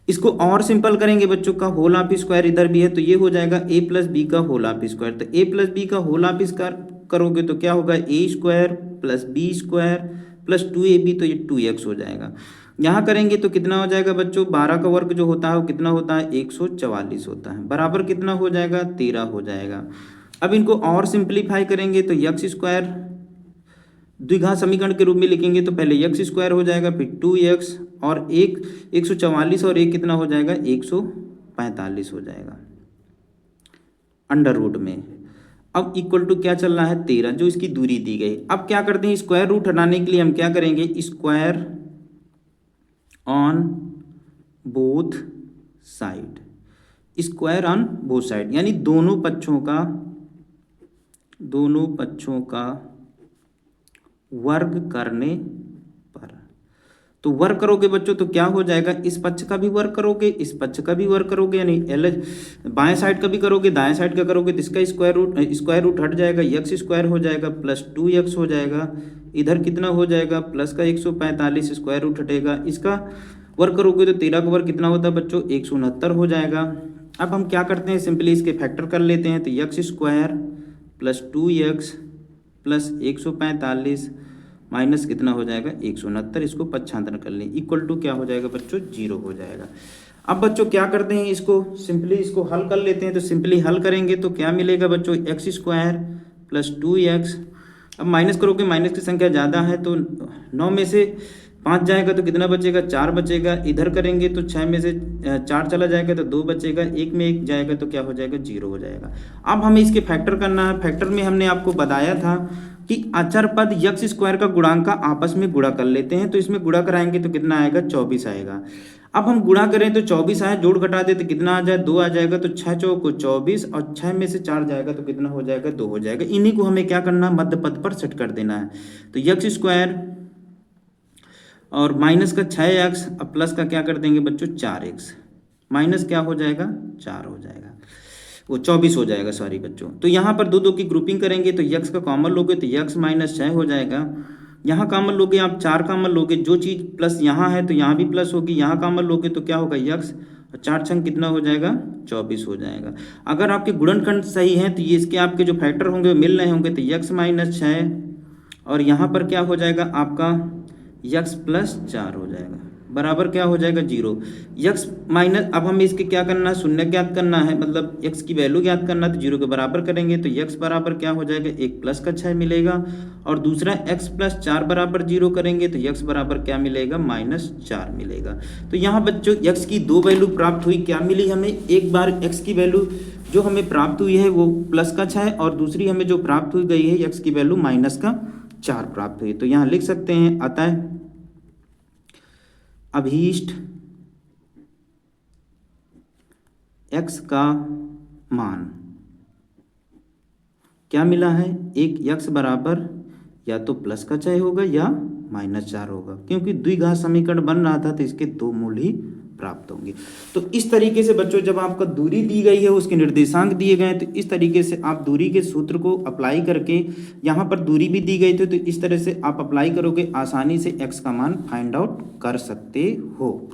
इसको और सिंपल करेंगे बच्चों का होल हाफ स्क्वायर इधर भी है तो ये हो जाएगा a प्लस बी का होल हाफ स्क्वायर, तो a प्लस बी का होल हाफ स्क्वायर करोगे तो क्या होगा a square plus B square plus 2ab, तो ये 2x हो जाएगा। यहाँ करेंगे तो कितना हो जाएगा बच्चों 12 का वर्ग जो होता है वो कितना होता है 144 होता है, बराबर कितना हो जाएगा 13 हो जाएगा। अब इनको और सिंप्लीफाई करेंगे तो यक्स स्क्वायर द्विघात समीकरण के रूप में लिखेंगे तो पहले यक्स स्क्वायर हो जाएगा फिर 2x और 144 और 1 कितना हो जाएगा 145 हो जाएगा अंडर रूट में। अब इक्वल टू क्या चल रहा है 13 जो इसकी दूरी दी गई। अब क्या करते हैं स्क्वायर रूट हटाने के लिए हम क्या करेंगे square on both side, square on both side यानी दोनों पक्षों का वर्ग करने पर। तो वर्ग करोगे बच्चों तो क्या हो जाएगा इस पक्ष का भी वर्ग करोगे इस पक्ष का भी वर्ग करोगे, यानी एल बाएं साइड का भी करोगे दाएं साइड का करोगे तो इसका स्क्वायर रूट हट जाएगा, यक्स स्क्वायर हो जाएगा प्लस 2x हो जाएगा, इधर कितना हो जाएगा प्लस का 145 स्क्वायर रूट हटेगा, इसका वर्ग करोगे तो 13 का वर्ग कितना होता है बच्चों 169 हो जाएगा। अब हम क्या करते हैं सिंपली इसके फैक्टर कर लेते हैं तो x square plus 2x plus 145 minus कितना हो जाएगा 169, इसको पक्षांतर कर लें इक्वल टू क्या हो जाएगा बच्चों 0 हो जाएगा। अब बच्चों क्या करते हैं इसको सिंपली इसको हल कर लेते हैं तो सिंपली हल करेंगे तो क्या मिलेगा बच्चों एक्स स्क्वायर प्लस 2x। अब माइनस करोगे माइनस की संख्या ज़्यादा है तो 9 में से 5 जाएगा तो कितना बचेगा 4 बचेगा, इधर करेंगे तो 6 में से 4 चला जाएगा तो 2 बचेगा, 1 में 1 जाएगा तो क्या हो जाएगा 0 हो जाएगा। अब हमें इसके फैक्टर करना है, फैक्टर में हमने आपको बताया था कि अचर पद यक्स स्क्वायर का गुणांक का आपस में गुणा कर लेते हैं तो इसमें गुणा कराएंगे तो कितना आएगा 24 आएगा। अब हम गुणा करें तो 24 आए, जोड़ घटा दे तो कितना आ जाए 2 आ जाएगा, तो 6 चौक को 24 और 6 में से 4 जाएगा तो कितना हो जाएगा 2 हो जाएगा। इन्हीं को हमें क्या करना मध्य पद पर सेट कर देना है तो यक्स स्क्वायर और माइनस का 6x अब प्लस का क्या कर देंगे बच्चों 4x, माइनस क्या हो जाएगा 4 हो जाएगा, वो 24 हो जाएगा सॉरी बच्चों। तो यहाँ पर दो की ग्रुपिंग करेंगे तो x का कॉमन लोगे तो x माइनस 6 हो जाएगा, यहाँ कॉमन लोगे आप 4 कॉमन लोगे, जो चीज़ प्लस यहाँ है तो यहाँ भी प्लस होगी, यहाँ कॉमन लोगे तो क्या होगा x और 4 छंग कितना हो जाएगा 24 हो जाएगा। अगर आपके गुणनखंड सही हैं तो ये इसके आपके जो फैक्टर होंगे वो मिल रहे होंगे तो x माइनस 6 और यहाँ पर क्या हो जाएगा आपका x प्लस 4 हो जाएगा, बराबर क्या हो जाएगा 0। x माइनस अब हमें इसके क्या करना है शून्य ज्ञात करना है, मतलब x की वैल्यू ज्ञात करना है तो 0 के बराबर करेंगे तो x बराबर क्या हो जाएगा 1 प्लस का 6 मिलेगा और दूसरा x प्लस 4 बराबर 0 करेंगे तो x बराबर क्या मिलेगा माइनस 4 मिलेगा। तो यहाँ बच्चों x की दो वैल्यू प्राप्त हुई, क्या मिली हमें एक बार x की वैल्यू जो हमें प्राप्त हुई है वो प्लस का 6 और दूसरी हमें जो प्राप्त हुई गई है x की वैल्यू माइनस का 4 प्राप्त हुई। तो यहाँ लिख सकते हैं अतः अभीष्ट x का मान क्या मिला है एक x बराबर या तो प्लस का 6 होगा या माइनस 4 होगा, क्योंकि द्विघात समीकरण बन रहा था तो इसके दो मूल ही प्राप्त होंगे। तो इस तरीके से बच्चों जब आपका दूरी दी गई है उसके निर्देशांक दिए गए हैं तो इस तरीके से आप दूरी के सूत्र को अप्लाई करके, यहाँ पर दूरी भी दी गई थी तो इस तरह से आप अप्लाई करोगे आसानी से x का मान फाइंड आउट कर सकते हो।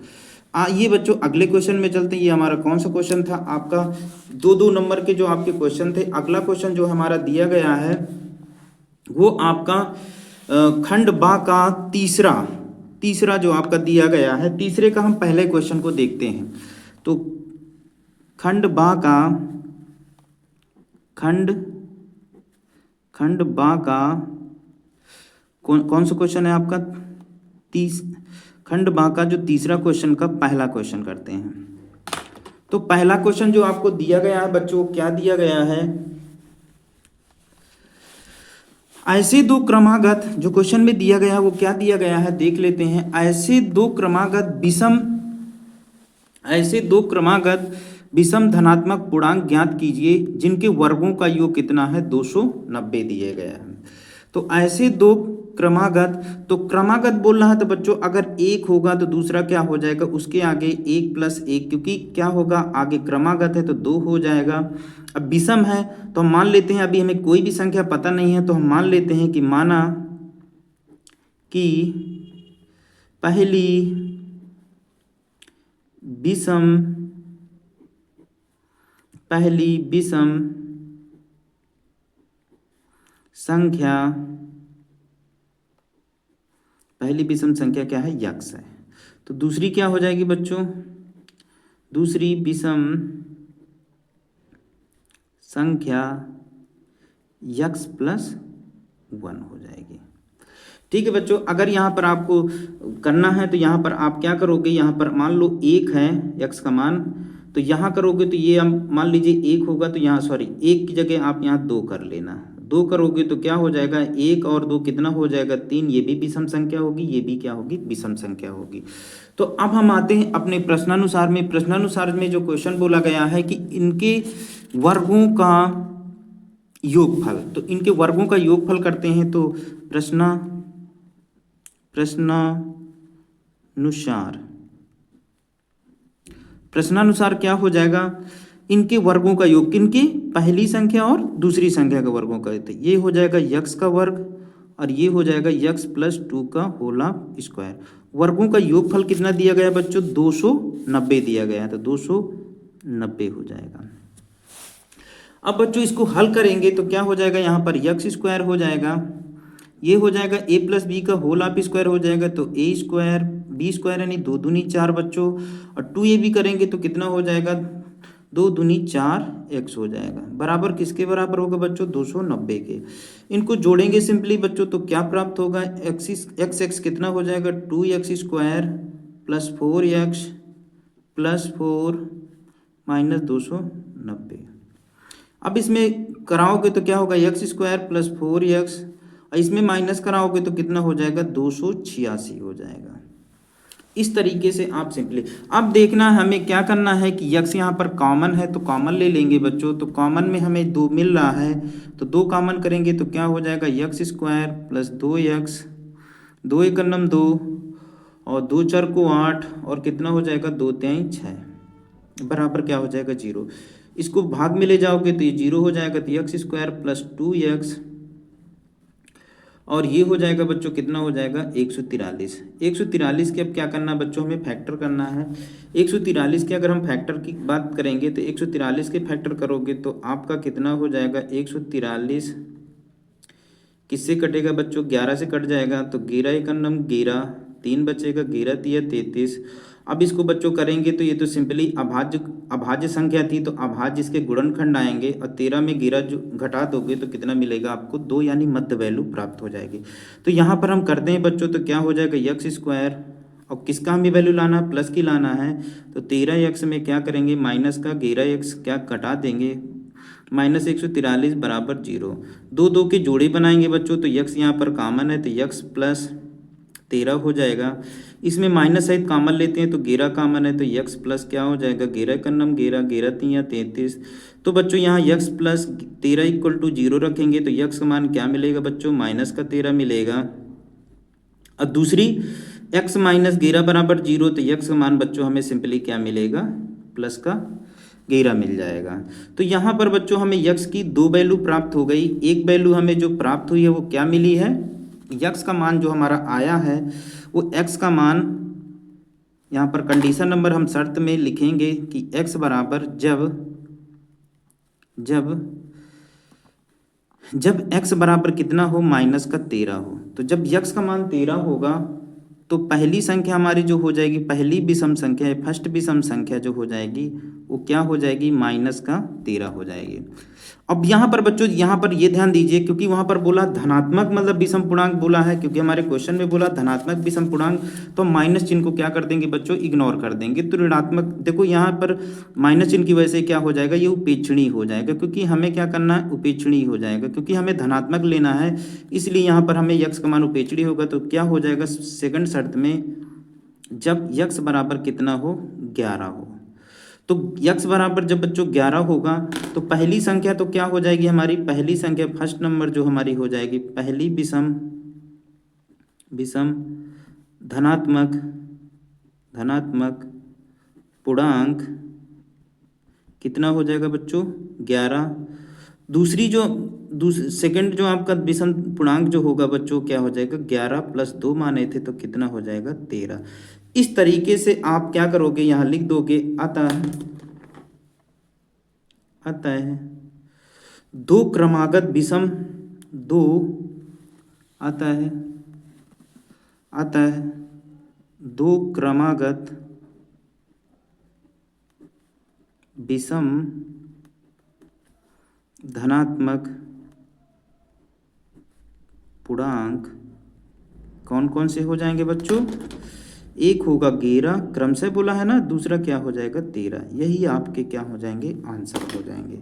ये बच्चों अगले क्वेश्चन में चलते हैं। ये हमारा कौन सा क्वेश्चन था आपका 2 नंबर के जो आपके क्वेश्चन थे। अगला क्वेश्चन जो हमारा दिया गया है वो आपका खंड बा का तीसरा जो आपका दिया गया है, तीसरे का हम पहले क्वेश्चन को देखते हैं। तो खंड बा का कौन सा क्वेश्चन है आपका खंड बा का जो तीसरा क्वेश्चन का पहला क्वेश्चन करते हैं। तो पहला क्वेश्चन जो आपको दिया गया है बच्चों क्या दिया गया है, ऐसे दो क्रमागत जो क्वेश्चन में दिया गया है वो क्या दिया गया है देख लेते हैं। ऐसे दो क्रमागत विषम धनात्मक पूर्णांक ज्ञात कीजिए जिनके वर्गों का योग कितना है 290 दिए गया है। तो ऐसे दो क्रमागत, तो क्रमागत बोल रहा है तो बच्चों अगर एक होगा तो दूसरा क्या हो जाएगा, उसके आगे एक प्लस एक, क्योंकि क्या होगा आगे क्रमागत है तो दो हो जाएगा। अब विषम है तो हम मान लेते हैं, अभी हमें कोई भी संख्या पता नहीं है तो हम मान लेते हैं कि माना कि पहली विषम संख्या, पहली विषम संख्या क्या है, यक्स है। तो दूसरी क्या हो जाएगी बच्चों, दूसरी विषम संख्या यक्स प्लस वन हो जाएगी। ठीक है बच्चों, अगर यहाँ पर आपको करना है तो यहाँ पर आप क्या करोगे, यहाँ पर मान लो एक है यक्स का मान, तो यहाँ करोगे तो ये हम मान लीजिए एक होगा तो यहाँ सॉरी एक की जगह आप यहाँ दो कर लेना, दो करोगे तो क्या हो जाएगा, एक और दो कितना हो जाएगा, तीन, ये भी विषम संख्या होगी, ये भी क्या होगी, विषम संख्या होगी। तो अब हम आते हैं अपने प्रश्नानुसार में। प्रश्नानुसार में जो क्वेश्चन बोला गया है कि इनके वर्गों का योगफल, तो इनके वर्गों का योगफल करते हैं। तो प्रश्नानुसार क्या हो जाएगा, इनके वर्गों का योग, किनके, पहली संख्या और दूसरी संख्या के वर्गों का, तो ये हो जाएगा यक्स का वर्ग और ये हो जाएगा यक्स प्लस टू का होल स्क्वायर। वर्गों का योगफल कितना दिया गया बच्चों, 290 दिया गया है, तो 290 हो जाएगा। अब बच्चों इसको हल करेंगे तो क्या हो जाएगा, यहाँ पर यक्स स्क्वायर हो जाएगा, ये हो जाएगा ए प्लस बी का होल स्क्वायर हो जाएगा, तो ए स्क्वायर बी स्क्वायर यानी दो दूनी चार बच्चों, और टू ए भी करेंगे तो कितना हो जाएगा, दो दूनी चार एक्स हो जाएगा, बराबर किसके बराबर होगा बच्चों, 290 के। इनको जोड़ेंगे सिंपली बच्चों तो क्या प्राप्त होगा, एक्स कितना हो जाएगा, 2x square plus 4x plus 4 minus 290। अब इसमें कराओगे तो क्या होगा, एक्स स्क्वायर प्लस 4x, इसमें माइनस कराओगे तो कितना हो जाएगा, 286 हो जाएगा। इस तरीके से आप सिंपली, अब देखना हमें क्या करना है कि यक्स यहाँ पर कॉमन है तो कॉमन ले लेंगे बच्चों, तो कॉमन में हमें दो मिल रहा है तो दो कॉमन करेंगे तो क्या हो जाएगा, यक्स स्क्वायर प्लस 2x, दो एक नम 2 और दो चार को 8 और कितना हो जाएगा, 2 3 6 बराबर क्या हो जाएगा, 0। इसको भाग में ले जाओगे तो ये 0 हो जाएगा, तो यक्स स्क्वायर प्लस 2x और ये हो जाएगा बच्चों कितना हो जाएगा, 143। 143 के अब क्या करना बच्चों, हमें फैक्टर करना है। 143 के अगर हम फैक्टर की बात करेंगे तो 143 के फैक्टर करोगे तो आपका कितना हो जाएगा, 143 किससे कटेगा बच्चों, 11 से कट जाएगा, तो 11 एक नम 11, 3 बचेगा, 11 तिया 33। अब इसको बच्चों करेंगे तो ये तो सिंपली अभाज्य संख्या थी, तो अभाज्य इसके गुणनखंड आएंगे और 13 में 11 जो घटा दोगे तो कितना मिलेगा आपको, 2 यानी मध्य वैल्यू प्राप्त हो जाएगी। तो यहाँ पर हम करते हैं बच्चों तो क्या हो जाएगा, यक्स स्क्वायर और किसका हमें वैल्यू लाना है, प्लस की लाना है, तो 13x में क्या करेंगे, माइनस का 11x क्या घटा देंगे, माइनस 143 बराबर 0। दो दो के जोड़े बनाएंगे बच्चों, तो यक्स यहाँ पर कॉमन है तो यक्स प्लस 13 हो जाएगा। इसमें माइनस सहित कॉमन लेते हैं तो 11 कॉमन है तो यक्स प्लस क्या हो जाएगा, 11 का नम 11, 11 तिया 33। तो बच्चों यहाँ यक्स प्लस 13 इक्वल टू 0 रखेंगे तो यक्स का मान क्या मिलेगा बच्चों, माइनस का 13 मिलेगा। और दूसरी x माइनस 11 बराबर 0, तो यक्स का मान बच्चों हमें सिंपली क्या मिलेगा, प्लस का 11 मिल जाएगा। तो यहाँ पर बच्चों हमें यक्स की दो वैल्यू प्राप्त हो गई। एक वैल्यू हमें जो प्राप्त हुई है वो क्या मिली है, यक्स का मान जो हमारा आया है वो x का मान, यहाँ पर कंडीशन नंबर हम शर्त में लिखेंगे कि x बराबर जब x बराबर कितना हो, माइनस का 13 हो। तो जब x का मान 13 होगा तो पहली संख्या हमारी जो हो जाएगी, पहली विषम संख्या है, फर्स्ट विषम संख्या जो हो जाएगी वो क्या हो जाएगी, माइनस का 13 हो जाएगी। अब यहाँ पर बच्चों यहाँ पर ये ध्यान दीजिए क्योंकि वहाँ पर बोला धनात्मक मतलब विषम पूर्णांक बोला है, क्योंकि हमारे क्वेश्चन में बोला धनात्मक विषम पूर्णांक, तो माइनस चिन्ह को क्या कर देंगे बच्चों, इग्नोर कर देंगे। तो ऋणात्मक, देखो यहाँ पर माइनस चिन्ह की वजह से क्या हो जाएगा, ये उपेक्षणीय हो जाएगा, क्योंकि हमें क्या करना है, उपेक्षणीय हो जाएगा, क्योंकि हमें धनात्मक लेना है, इसलिए यहाँ पर हमें यक्स का मान उपेक्षणीय होगा। तो क्या हो जाएगा सेकंड शर्त में, जब यक्स बराबर कितना हो, 11 हो। तो यक्स बराबर जब बच्चों 11 होगा तो पहली संख्या तो क्या हो जाएगी हमारी, पहली संख्या फर्स्ट नंबर जो हमारी हो जाएगी पहली विषम विषम धनात्मक पूर्णांक कितना हो जाएगा बच्चों 11। दूसरी जो सेकंड जो आपका विषम पूर्णांक जो होगा बच्चों क्या हो जाएगा 11 + 2 माने थे तो कितना हो जाएगा 13। इस तरीके से आप क्या करोगे यहाँ लिख दोगे आता है दो क्रमागत विषम दो क्रमागत विषम धनात्मक पूर्णांक कौन कौन से हो जाएंगे बच्चों, एक होगा 11 क्रम से बोला है ना, दूसरा क्या हो जाएगा 13। यही आपके क्या हो जाएंगे आंसर हो जाएंगे।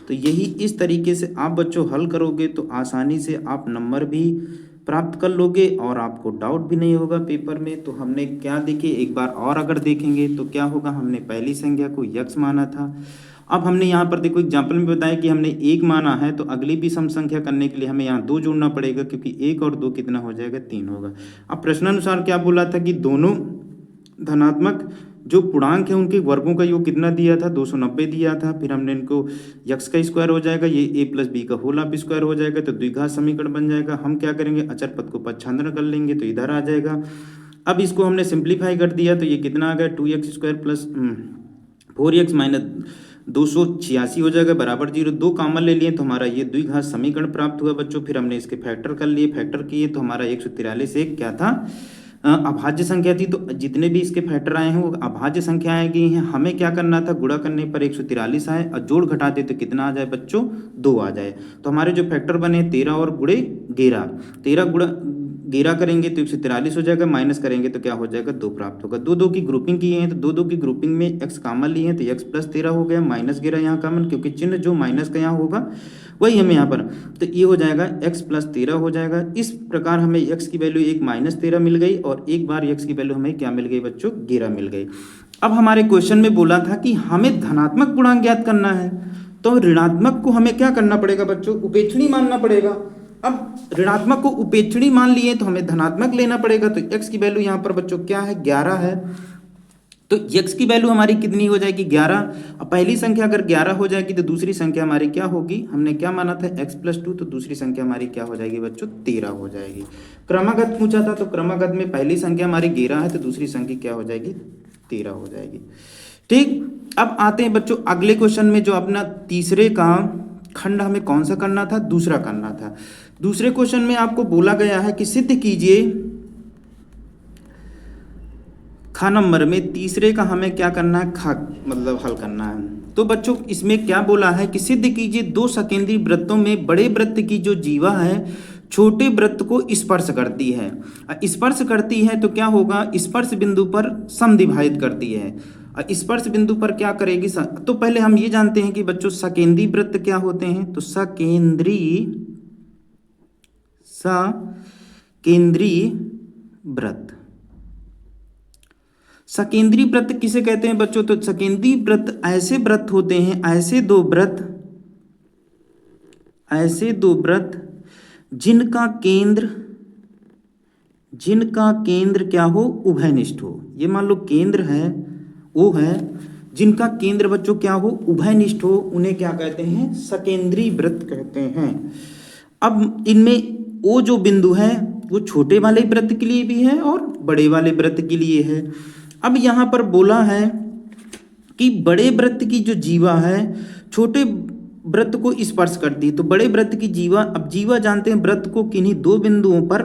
तो यही इस तरीके से आप बच्चों हल करोगे तो आसानी से आप नंबर भी प्राप्त कर लोगे और आपको डाउट भी नहीं होगा पेपर में। तो हमने क्या देखे एक बार और अगर देखेंगे तो क्या होगा, हमने पहली संख्या को यक्स माना था। अब हमने यहाँ पर देखो एग्जाम्पल में बताया कि हमने 1 माना है तो अगली भी सम संख्या करने के लिए हमें यहाँ 2 जोड़ना पड़ेगा क्योंकि 1 और 2 कितना हो जाएगा 3 होगा। अब प्रश्नानुसार क्या बोला था कि दोनों धनात्मक जो पूर्णांक है उनके वर्गों का योग कितना दिया था 290 दिया था। फिर हमने इनको यक्स का स्क्वायर हो जाएगा, ये a + b का होल ऑफ स्क्वायर हो जाएगा तो द्विघात समीकरण बन जाएगा। हम क्या करेंगे अचर पद को पच्छांदर कर लेंगे तो इधर आ जाएगा। अब इसको हमने सिंप्लीफाई कर दिया तो ये कितना आ गया 2x² + 4x - 286 हो जाएगा बराबर 0। 2 कॉमन ले लिए तो हमारा ये द्विघात समीकरण प्राप्त हुआ बच्चों। फिर हमने इसके फैक्टर कर लिए, फैक्टर किए तो हमारा 143 एक क्या था अभाज्य संख्या थी। तो जितने भी इसके फैक्टर आए हैं वो अभाज्य संख्या आ गई हैं। हमें क्या करना था गुणा करने पर 143 आए और जोड़ घटा दे तो कितना आ जाए बच्चों 2 आ जाए। तो हमारे जो फैक्टर बने 13 और गुणे 11, 13 गुणा 11 करेंगे तो 143 हो जाएगा, माइनस करेंगे तो क्या हो जाएगा 2 प्राप्त होगा। 2 की ग्रुपिंग की है तो 2 की ग्रुपिंग में x कॉमन लिए हैं तो x + 13 हो गया, -11 यहाँ कॉमन क्योंकि चिन्ह जो माइनस का यहाँ होगा वही हमें यहाँ पर, तो ये हो जाएगा x + 13 हो जाएगा। इस प्रकार हमें x की वैल्यू एक -13 मिल गई और एक बार x की वैल्यू हमें क्या मिल गई बच्चों 11 मिल गई। अब हमारे क्वेश्चन में बोला था कि हमें धनात्मक पूर्णांक ज्ञात करना है तो ऋणात्मक को हमें क्या करना पड़ेगा बच्चों उपेक्षणीय मानना पड़ेगा। अब ऋणात्मक को उपेक्षणीय मान लिए तो हमें धनात्मक लेना पड़ेगा। तो x की वैल्यू यहाँ पर बच्चों क्या है 11 है तो x की वैल्यू हमारी कितनी हो जाएगी 11। अब पहली संख्या अगर 11 हो जाएगी तो दूसरी संख्या हमारी क्या होगी, हमने क्या माना था x + 2 तो दूसरी संख्या हमारी क्या हो जाएगी बच्चों 13 हो जाएगी। क्रमागत पूछा था तो क्रमागत में पहली संख्या हमारी 11 है तो दूसरी संख्या क्या हो जाएगी 13 हो जाएगी। ठीक, अब आते हैं बच्चों अगले क्वेश्चन में जो अपना तीसरे का खंड हमें कौन सा करना था, दूसरा करना था। दूसरे क्वेश्चन में आपको बोला गया है कि सिद्ध कीजिए, खा नंबर में तीसरे का हमें क्या करना है खा मतलब हल करना है। तो बच्चों इसमें क्या बोला है कि सिद्ध कीजिए 2 सकेंद्रीय वृत्तों में बड़े वृत्त की जो जीवा है छोटे वृत्त को स्पर्श करती है। स्पर्श करती है तो क्या होगा स्पर्श बिंदु पर समद्विभाजित करती है। स्पर्श बिंदु पर क्या करेगी, तो पहले हम ये जानते हैं कि बच्चों सकेंद्रीय वृत्त क्या होते हैं। तो सकेंद्रीय वृत्त, सकेंद्रीय वृत्त किसे कहते हैं बच्चों, तो सकेंद्रीय वृत्त ऐसे वृत्त होते हैं, ऐसे दो वृत्त जिनका केंद्र क्या हो उभयनिष्ठ हो। ये मान लो केंद्र है वो है जिनका केंद्र बच्चों क्या हो उभयनिष्ठ हो, उन्हें क्या कहते हैं सकेंद्रीय वृत्त कहते हैं। अब इनमें वो जो बिंदु है वो छोटे वाले वृत्त के लिए भी है और बड़े वाले वृत्त के लिए है। अब यहाँ पर बोला है कि बड़े वृत्त की जो जीवा है छोटे वृत्त को स्पर्श करती है। तो बड़े वृत्त की जीवा, अब जीवा जानते हैं वृत्त को किन्हीं 2 बिंदुओं पर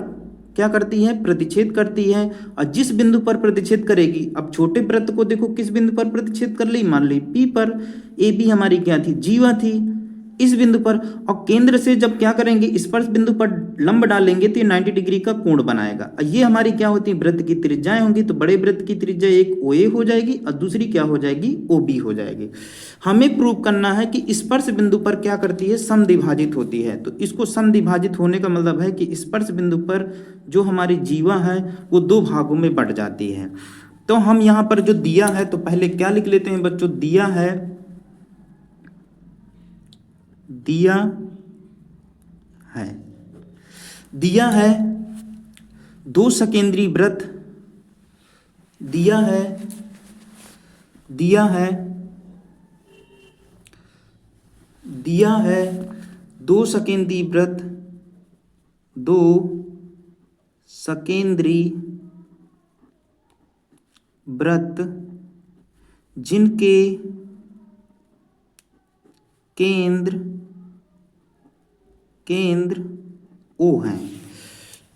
क्या करती है प्रतिच्छेद करती है और जिस बिंदु पर प्रतिच्छेद करेगी, अब छोटे वृत्त को देखो किस बिंदु पर प्रतिच्छेद कर ली, मान ली P पर, ए बी हमारी क्या थी जीवा थी इस बिंदु पर, और केंद्र से जब क्या करेंगे स्पर्श बिंदु पर लंब डालेंगे तो ये 90 डिग्री का कोण बनाएगा। ये हमारी क्या होती है वृत्त की त्रिज्याएं होंगी। तो बड़े वृत्त की त्रिज्या एक OA हो जाएगी और दूसरी क्या हो जाएगी OB हो जाएगी। हमें प्रूव करना है कि स्पर्श बिंदु पर क्या करती है समद्विभाजित होती है। तो इसको समद्विभाजित होने का मतलब है कि स्पर्श बिंदु पर जो हमारी जीवा है वो 2 भागों में बट जाती है। तो हम यहाँ पर जो दिया है तो पहले क्या लिख लेते हैं बच्चों, दिया है दो सकेंद्री वृत्त दिया है दो सकेंद्री वृत्त जिनके केंद्र O है,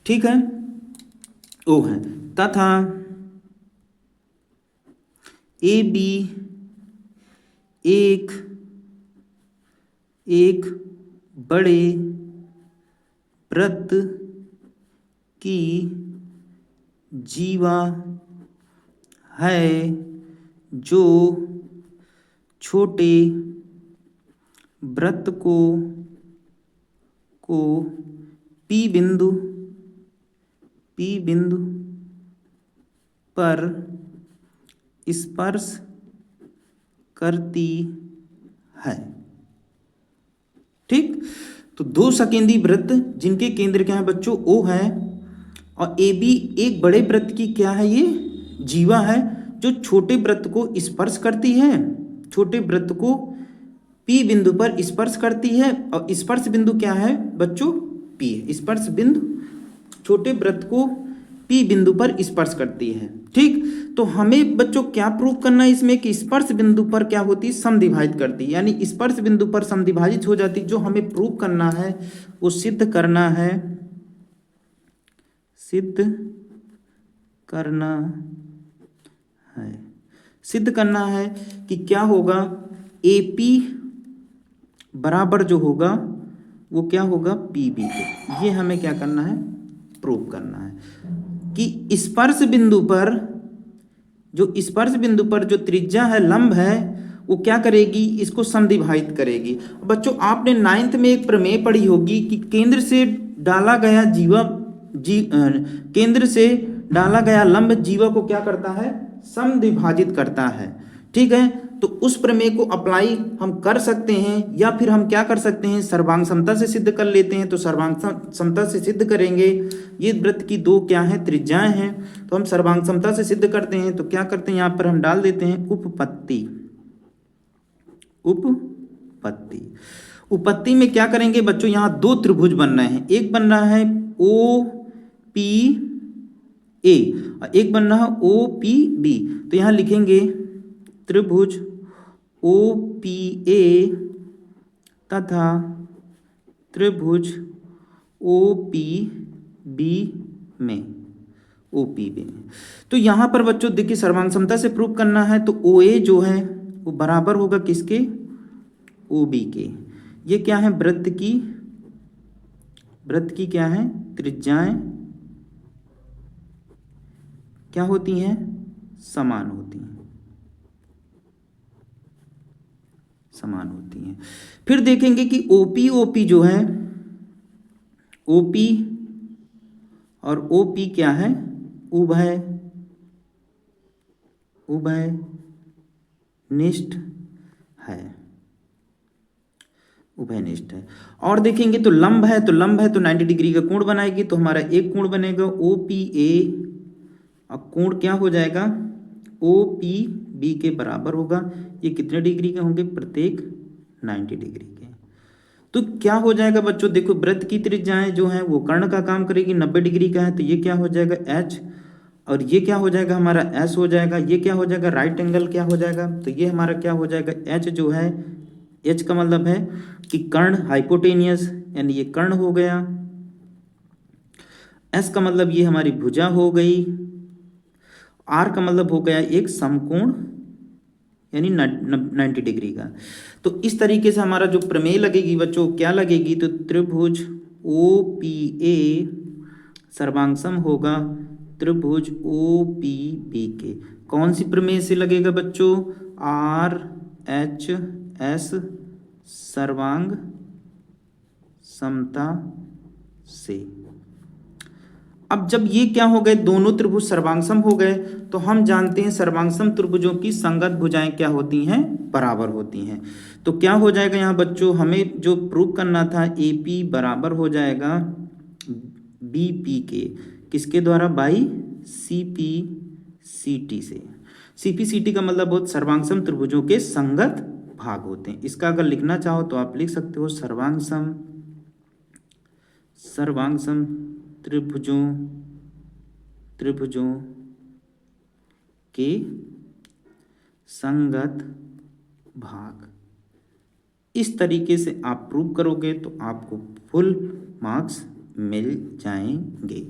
ठीक है, O है, तथा AB एक बड़े वृत्त की जीवा है जो छोटे वृत्त को P बिंदु पर स्पर्श करती है, ठीक। तो दो सकेंद्री वृत्त जिनके केंद्र क्या है बच्चों, O है, और AB एक बड़े वृत्त की क्या है, ये जीवा है जो छोटे वृत्त को स्पर्श करती है, छोटे वृत्त को P बिंदु पर स्पर्श करती है, और स्पर्श बिंदु क्या है बच्चों, P है। स्पर्श बिंदु छोटे वृत्त को P बिंदु पर स्पर्श करती है, ठीक। तो हमें बच्चों क्या प्रूव करना है इसमें कि स्पर्श बिंदु पर क्या होती है, समद्विभाजित करती है, यानी स्पर्श बिंदु पर समद्विभाजित हो जाती। जो हमें प्रूव करना है वो सिद्ध करना है कि क्या होगा, AP बराबर जो होगा वो क्या होगा, PB के। ये हमें क्या करना है, प्रूव करना है कि स्पर्श बिंदु पर जो त्रिज्या है, लंब है, वो क्या करेगी, इसको समद्विभाजित करेगी। बच्चों आपने 9th में एक प्रमेय पढ़ी होगी कि केंद्र से डाला गया लंब जीवा को क्या करता है, समद्विभाजित करता है, ठीक है। तो उस प्रमेय को अप्लाई हम कर सकते हैं, या फिर हम क्या कर सकते हैं, सर्वांग समता से सिद्ध कर लेते हैं। तो सर्वांग समता से सिद्ध करेंगे, ये वृत्त की दो क्या है, त्रिज्याएं हैं, तो हम सर्वांग समता से सिद्ध करते हैं। तो क्या करते हैं, यहाँ पर हम डाल देते हैं उपपत्ति में क्या करेंगे बच्चों, यहाँ दो त्रिभुज बन रहे हैं, एक बन रहा है OPA और एक बन रहा है OPB। तो यहाँ लिखेंगे त्रिभुज OPA तथा त्रिभुज OPB में। तो यहाँ पर बच्चों देखिए सर्वांग समता से प्रूव करना है, तो OA जो है वो बराबर होगा किसके, OB के। ये क्या है, वृत्त की क्या है, त्रिज्याएं क्या होती हैं, समान होती हैं। फिर देखेंगे कि OP जो है, OP और OP क्या है, उभयनिष्ठ है। और देखेंगे तो लंब है तो 90 डिग्री का कोण बनाएगी। तो हमारा एक कोण बनेगा OPA और कोण क्या हो जाएगा, OPB के बराबर होगा। ये कितने डिग्री के होंगे, प्रत्येक 90 डिग्री के। तो क्या हो जाएगा बच्चों, देखो वृत्त की त्रिज्याएं जो है वो कर्ण का काम करेगी, 90 डिग्री का है, तो ये क्या हो जाएगा H, और ये क्या हो जाएगा हमारा S हो जाएगा। ये क्या हो जाएगा, राइट एंगल क्या हो जाएगा, तो ये हमारा क्या हो जाएगा, H जो है, H का मतलब है कि कर्ण हाइपोटेनियस, यानी ये कर्ण हो गया। S का मतलब ये हमारी भुजा हो गई। R का मतलब हो गया एक समकोण, यानी 90 डिग्री का। तो इस तरीके से हमारा जो प्रमेय लगेगी बच्चों, क्या लगेगी, तो त्रिभुज OPA सर्वांगसम होगा त्रिभुज OPB के। कौन सी प्रमेय से लगेगा बच्चों, RHS सर्वांग समता से। अब जब ये क्या हो गए, दोनों त्रिभुज सर्वांगसम हो गए, तो हम जानते हैं सर्वांगसम त्रिभुजों की संगत भुजाएं क्या होती हैं, बराबर होती हैं। तो क्या हो जाएगा यहाँ बच्चों, हमें जो प्रूव करना था, AP बराबर हो जाएगा BP के। किसके द्वारा? बाई CPCT से। CPCT का मतलब बहुत सर्वांगसम त्रिभुजों के संगत भाग होते हैं। इसका अगर लिखना चाहो तो आप लिख सकते हो सर्वांगसम त्रिभुजों के संगत भाग। इस तरीके से आप प्रूव करोगे तो आपको फुल मार्क्स मिल जाएंगे।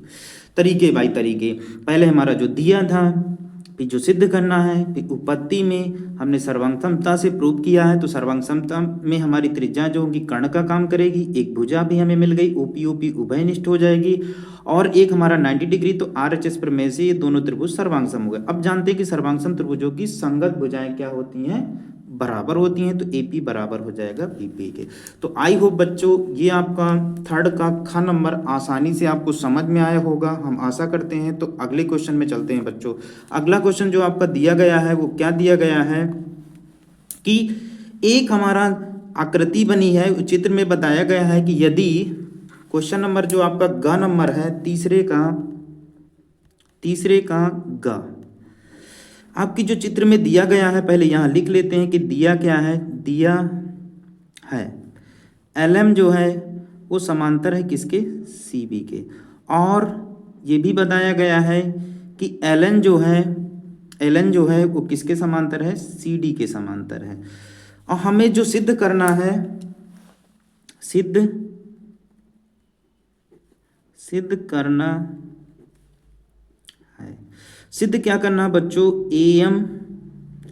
तरीके बाई तरीके, पहले हमारा जो दिया था, फिर जो सिद्ध करना है, फिर उपपत्ति में हमने सर्वांगसमता से प्रूव किया है, तो सर्वांगसमता में हमारी त्रिज्या जो होगी कर्ण का काम करेगी, एक भुजा भी हमें मिल गई, OP उभयनिष्ठ हो जाएगी, और एक हमारा 90 डिग्री, तो RHS प्रमेय से ये दोनों त्रिभुज सर्वांगसम हो गए। अब जानते हैं कि सर्वांगसम त्रिभुजों की संगत भुजाएं क्या होती हैं? बराबर होती हैं, तो AP बराबर हो जाएगा BP के। तो आई होप बच्चों ये आपका थर्ड का ख नंबर आसानी से आपको समझ में आया होगा, हम आशा करते हैं। तो अगले क्वेश्चन में चलते हैं बच्चों। अगला क्वेश्चन जो आपका दिया गया है वो क्या दिया गया है कि एक हमारा आकृति बनी है, चित्र में बताया गया है कि यदि क्वेश्चन नंबर जो आपका ग नंबर है, तीसरे का ग, आपकी जो चित्र में दिया गया है, पहले यहाँ लिख लेते हैं कि दिया क्या है। दिया है LM जो है वो समांतर है किसके? CB के। और ये भी बताया गया है कि LN जो है वो किसके समांतर है? CD के समांतर है। और हमें जो सिद्ध करना है, सिद्ध क्या करना है बच्चों? AM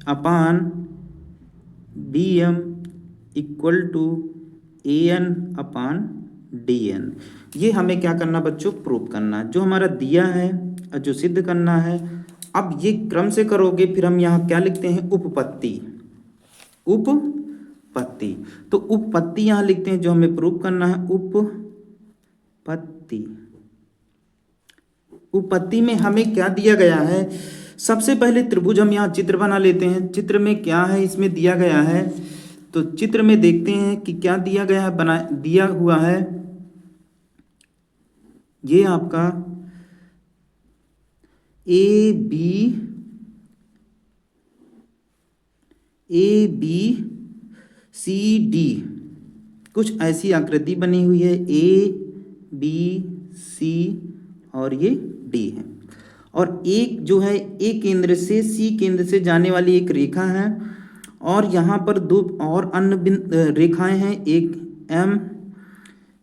upon BM equal to AN upon DN। ये हमें क्या करना बच्चों? प्रूव करना है। जो हमारा दिया है और जो सिद्ध करना है, अब ये क्रम से करोगे, फिर हम यहाँ क्या लिखते हैं? उपपत्ति। तो उपपत्ति यहाँ लिखते हैं, जो हमें प्रूव करना है उपपत्ति में हमें क्या दिया गया है? सबसे पहले त्रिभुज हम यहाँ चित्र बना लेते हैं। चित्र में क्या है इसमें दिया गया है, तो चित्र में देखते हैं कि क्या दिया गया है। दिया हुआ है ये आपका ABCD, कुछ ऐसी आकृति बनी हुई है, ABC और ये D है। और एक जो है A केंद्र से C केंद्र से जाने वाली एक रेखा है, और यहाँ पर दो और अन्य रेखाएं हैं। एक M,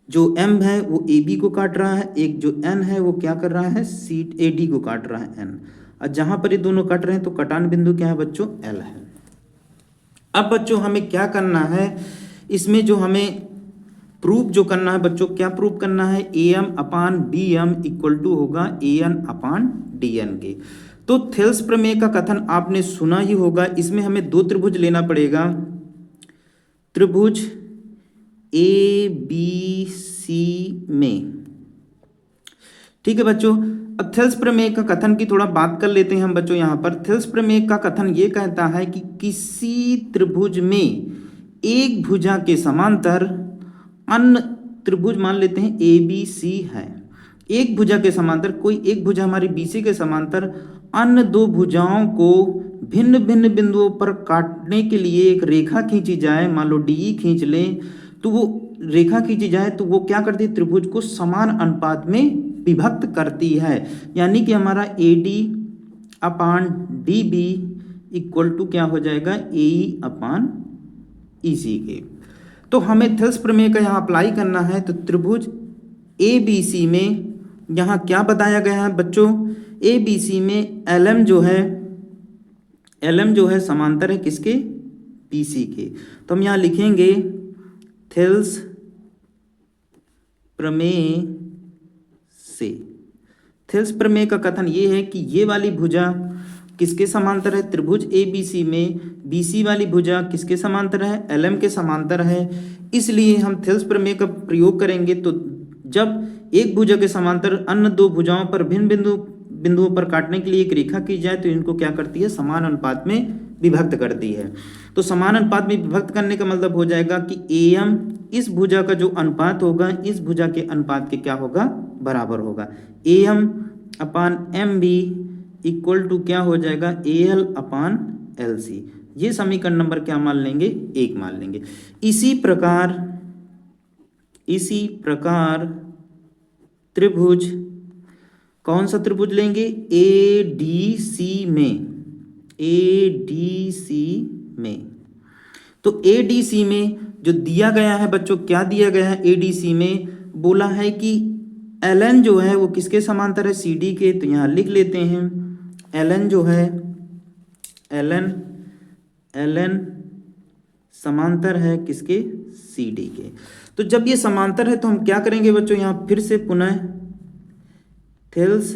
जो M है वो AB को काट रहा है, एक जो N है वो क्या कर रहा है? AD को काट रहा है N। और जहाँ पर ये दोनों कट रहे हैं तो कटान बिंदु क्या है बच्चों? L है। अब बच्चों हमें क्या करना है इसमें? जो हमें प्रूफ जो करना है बच्चों, क्या प्रूफ करना है? AM upon BM equal to होगा AN अपान DN के। तो थेल्स प्रमेय का कथन आपने सुना ही होगा। इसमें हमें दो त्रिभुज लेना पड़ेगा, त्रिभुज ABC में। ठीक है बच्चों, अब थेल्स प्रमेय का कथन की थोड़ा बात कर लेते हैं हम बच्चों। यहाँ पर थेल्स प्रमेय का कथन ये कहता है कि किसी त्रिभुज में एक भुजा के समांतर अन्य त्रिभुज, मान लेते हैं ABC है, एक भुजा के समांतर, कोई एक भुजा हमारी BC के समांतर अन्य दो भुजाओं को भिन्न भिन्न बिंदुओं पर काटने के लिए एक रेखा खींची जाए, मान लो DE खींच लें, तो वो रेखा खींची जाए तो वो क्या करती है? त्रिभुज को समान अनुपात में विभक्त करती है। यानी कि हमारा AD upon DB equal to क्या हो जाएगा? AE अपान EC के। तो हमें थेल्स प्रमेय का यहाँ अप्लाई करना है। तो त्रिभुज ABC में यहाँ क्या बताया गया है बच्चों? ABC में LM जो है समांतर है किसके? BC के। तो हम यहाँ लिखेंगे थेल्स प्रमेय से। थेल्स प्रमेय का कथन ये है कि ये वाली भुजा किसके समांतर है? त्रिभुज ABC में BC वाली भुजा किसके समांतर है? LM के समांतर है। इसलिए हम थेल्स प्रमेय का प्रयोग करेंगे। तो जब एक भुजा के समांतर अन्य दो भुजाओं पर भिन्न बिंदुओं पर काटने के लिए एक रेखा की जाए तो इनको क्या करती है? समान अनुपात में विभक्त करती है। तो समान अनुपात में विभक्त करने का मतलब हो जाएगा कि AM इस भुजा का जो अनुपात होगा इस भुजा के अनुपात के क्या होगा? बराबर होगा। AM upon M B equal to क्या हो जाएगा, ए एल अपान एल सी। ये समीकरण नंबर क्या मान लेंगे, 1 मान लेंगे। इसी प्रकार त्रिभुज, कौन सा त्रिभुज लेंगे, ए डी सी में। तो ए डी सी में जो दिया गया है बच्चों, क्या दिया गया है, ए डी सी में बोला है कि एल एन जो है वो किसके समांतर है, सी डी के। तो यहाँ लिख लेते हैं एल एन जो है, एल एन समांतर है किसके, सी डी के। तो जब ये समांतर है तो हम क्या करेंगे बच्चों, यहाँ फिर से पुनः थेल्स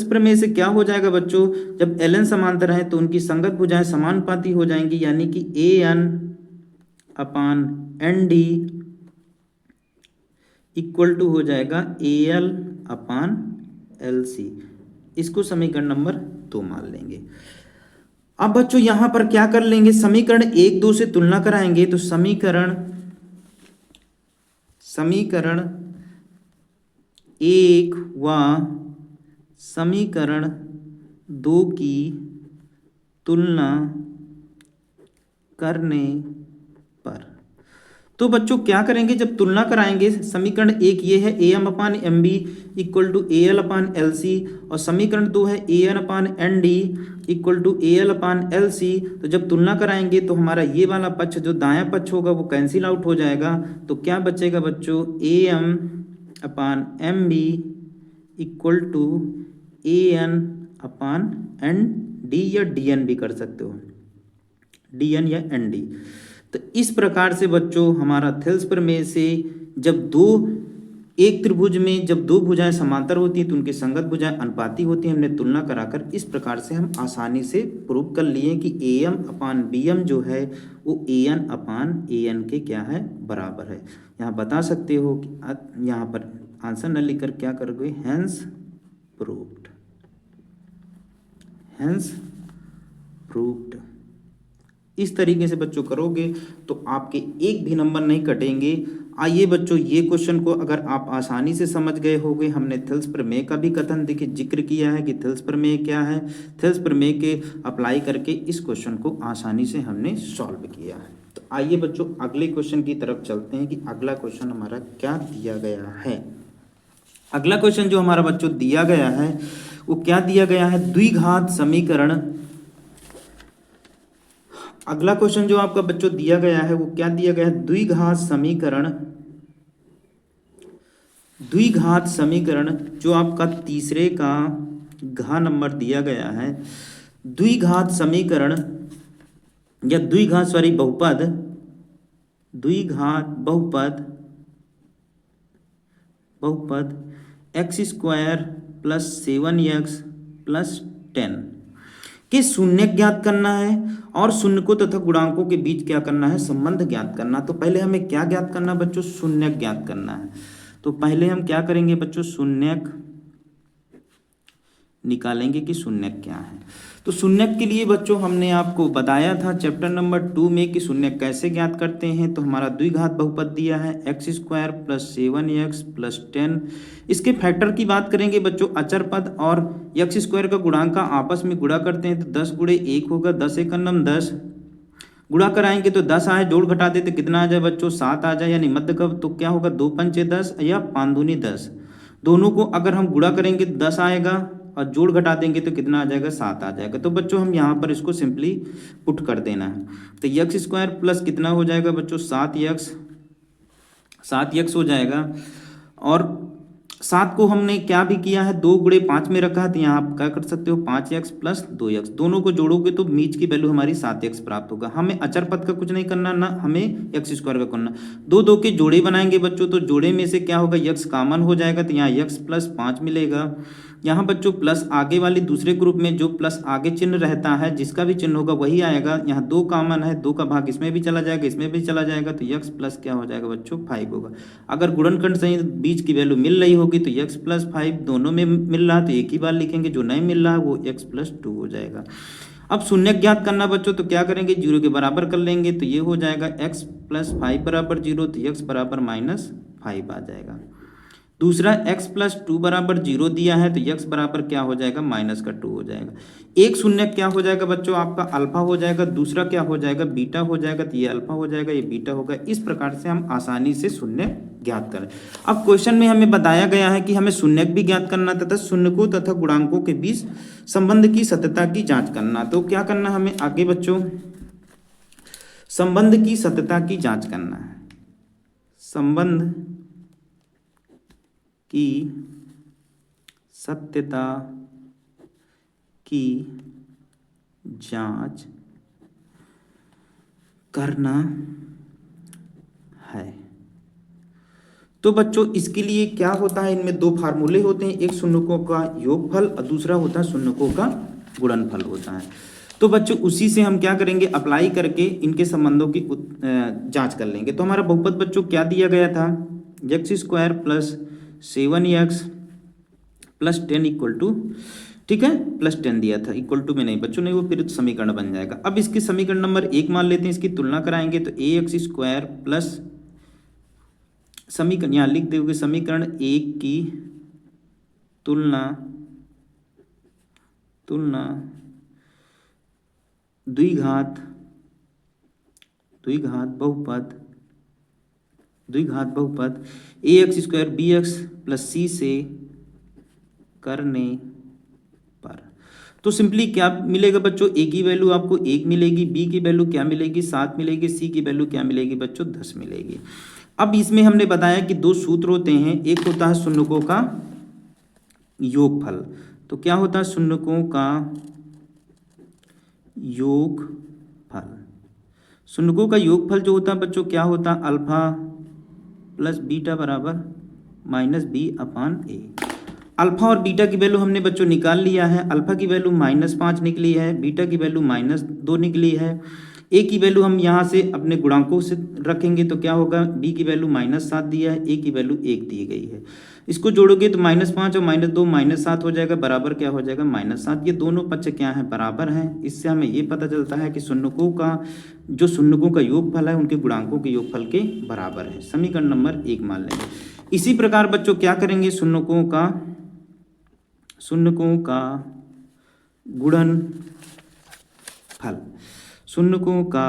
प्रमेय से क्या हो जाएगा बच्चों, जब एल एन समांतर है तो उनकी संगत भुजाएं समानुपाती हो जाएंगी, यानी कि A N upon N D equal to हो जाएगा ए एल अपान एल सी। इसको समीकरण नंबर 2 मान लेंगे। अब बच्चों यहां पर क्या कर लेंगे, समीकरण 1 2 से तुलना कराएंगे। तो समीकरण 1 व समीकरण 2 की तुलना करने पर, तो बच्चों क्या करेंगे, जब तुलना कराएंगे, समीकरण 1 ये है A M upon M B equal to A L upon L C, और समीकरण 2 है A N upon N D equal to A L upon L C. तो जब तुलना कराएंगे तो हमारा ये वाला पक्ष जो दायां पक्ष होगा वो कैंसिल आउट हो जाएगा। तो क्या बचेगा बच्चों, A M upon M B equal to A N upon N D, या डी एन भी कर सकते हो, डी एन या एन डी। तो इस प्रकार से बच्चों हमारा थेल्स प्रमेय से जब एक त्रिभुज में जब 2 भुजाएं समांतर होती हैं तो उनकी संगत भुजाएं अनुपाती होती हैं। हमने तुलना कराकर इस प्रकार से हम आसानी से प्रूव कर लिए कि A M upon B M जो है वो ए एन अपान ए एन के क्या है, बराबर है। यहाँ बता सकते हो कि यहाँ पर आंसर न लिखकर क्या करोगे, हेंस प्रूव्ड। इस तरीके से बच्चों करोगे तो आपके एक भी नंबर नहीं कटेंगे। आइए बच्चों, ये क्वेश्चन को अगर आप आसानी से समझ गए होंगे, हमने थेल्स प्रमेय का भी कथन देखिए जिक्र किया है कि थेल्स प्रमेय क्या है। थेल्स प्रमेय के अप्लाई करके इस क्वेश्चन को आसानी से हमने सॉल्व किया है। तो आइए बच्चों अगले क्वेश्चन की तरफ चलते हैं कि अगला क्वेश्चन हमारा क्या दिया गया है। अगला क्वेश्चन जो हमारा बच्चों दिया गया है वो क्या दिया गया है, द्विघात समीकरण। अगला क्वेश्चन जो आपका बच्चों दिया गया है वो क्या दिया गया है, द्विघात समीकरण जो आपका तीसरे का घ नंबर दिया गया है। द्विघात समीकरण या द्विघात बहुपद x square plus 7x plus 10 के शून्य ज्ञात करना है और शून्य को तथा गुणांकों के बीच क्या करना है, संबंध ज्ञात करना। तो पहले हमें क्या ज्ञात करना है बच्चों, शून्य ज्ञात करना है। तो पहले हम क्या करेंगे बच्चों, शून्य निकालेंगे कि शून्य क्या है। तो शून्य के लिए बच्चों हमने आपको बताया था चैप्टर नंबर 2 में कि शून्य कैसे ज्ञात करते हैं। तो हमारा द्विघात बहुपद दिया है x square plus 7x plus 10। इसके फैक्टर की बात करेंगे बच्चों, अचर पद और एक्स स्क्वायर का गुणांक का आपस में गुणा करते हैं तो 10 गुणे 1 होगा, 10 एक नम 10। गुणा कराएंगे तो 10 आए, जोड़ घटा देते कितना आ जाए बच्चों, 7 आ जाए, यानी मध्य का तो क्या होगा 2 पंचे 10 या 5 दूनी 10। दोनों को अगर हम गुणा करेंगे तो 10 आएगा और जोड़ घटा देंगे तो कितना आ जाएगा, 7 आ जाएगा। तो बच्चों हम यहाँ पर इसको सिंपली पुट कर देना है। तो एक्स स्क्वायर प्लस कितना हो जाएगा बच्चों, 7x हो जाएगा। और 7 को हमने क्या भी किया है, 2 गुणे 5 में रखा है, तो यहाँ आप क्या कर सकते हो 5x प्लस 2x, दोनों को जोड़ोगे तो बीच की वैल्यू हमारी 7x प्राप्त होगा। हमें अचर पद का कुछ नहीं करना, ना हमें एक्स स्क्वायर का करना। 2 के जोड़े बनाएंगे बच्चों, तो जोड़े में से क्या होगा, x कॉमन हो जाएगा, तो यहाँ x प्लस 5 मिलेगा। यहाँ बच्चों प्लस आगे वाली दूसरे ग्रुप में जो प्लस आगे चिन्ह रहता है, जिसका भी चिन्ह होगा वही आएगा। यहाँ 2 कॉमन है, 2 का भाग इसमें भी चला जाएगा, इसमें भी चला जाएगा, तो x प्लस क्या हो जाएगा बच्चों 5 होगा। अगर गुणनखंड सही बीच की वैल्यू मिल रही होगी तो x प्लस 5 दोनों में मिल रहा है तो एक ही बार लिखेंगे, जो नहीं मिल रहा है वो x प्लस 2 हो जाएगा। अब शून्य ज्ञात करना बच्चों, तो क्या करेंगे 0 के बराबर कर लेंगे, तो ये हो जाएगा x प्लस 5 बराबर 0, तो x बराबर 5 आ जाएगा। दूसरा x प्लस 2 बराबर 0 दिया है तो x बराबर क्या हो जाएगा, माइनस का 2 हो जाएगा। एक शून्य क्या हो जाएगा बच्चों, आपका अल्फा हो जाएगा, दूसरा क्या हो जाएगा, बीटा हो जाएगा, तो ये अल्फा हो जाएगा, ये बीटा होगा। इस प्रकार से हम आसानी से शून्य ज्ञात करें। अब क्वेश्चन में हमें बताया गया है कि हमें शून्य भी ज्ञात करना तथा शून्यकों तथा गुणांकों के बीच संबंध की सत्यता की जांच करना। तो क्या करना हमें आगे बच्चों, संबंध की सत्यता की जांच करना है। संबंध की सत्यता की जांच करना है। तो बच्चों इसके लिए क्या होता है, इनमें दो फार्मूले होते हैं, एक शून्यकों का योगफल और दूसरा होता है शून्यकों का गुणनफल होता है। तो बच्चों उसी से हम क्या करेंगे, अप्लाई करके इनके संबंधों की जांच कर लेंगे। तो हमारा बहुपद बच्चों क्या दिया गया था, x² plus 7x plus 10 equal to, ठीक है, प्लस 10 दिया था, इक्वल टू में नहीं बच्चों, नहीं वो फिर समीकरण बन जाएगा। अब इसके समीकरण नंबर 1 मान लेते हैं, इसकी तुलना कराएंगे तो ax² प्लस समीकरण यहाँ लिख दोगे, समीकरण 1 की तुलना द्विघात बहुपद ax² bx प्लस c से करने पर। तो सिंपली क्या मिलेगा बच्चों, a की वैल्यू आपको 1 मिलेगी, b की वैल्यू क्या मिलेगी, 7 मिलेगी, c की वैल्यू क्या मिलेगी बच्चों, 10 मिलेगी। अब इसमें हमने बताया कि दो सूत्र होते हैं, एक होता है शून्यकों का योगफल। तो क्या होता है शून्यकों का योगफल, शून्यकों का योगफल जो होता है बच्चों क्या होता है, अल्फा प्लस बीटा बराबर माइनस बी अपान ए। अल्फा और बीटा की वैल्यू हमने बच्चों निकाल लिया है, अल्फा की वैल्यू -5 निकली है, बीटा की वैल्यू -2 निकली है। ए की वैल्यू हम यहाँ से अपने गुणांकों से रखेंगे तो क्या होगा, बी की वैल्यू -7 दिया है, ए की वैल्यू 1 दी गई है। इसको जोड़ोगे तो -5 और -2 -7 हो जाएगा, बराबर क्या हो जाएगा, -7। ये दोनों पक्ष क्या है, बराबर हैं। इससे हमें ये पता चलता है कि शून्यकों का योगफल है उनके गुणांकों के योगफल के बराबर है। समीकरण नंबर 1 मान लेंगे। इसी प्रकार बच्चों क्या करेंगे, शून्यकों का गुणनफल, शून्यकों का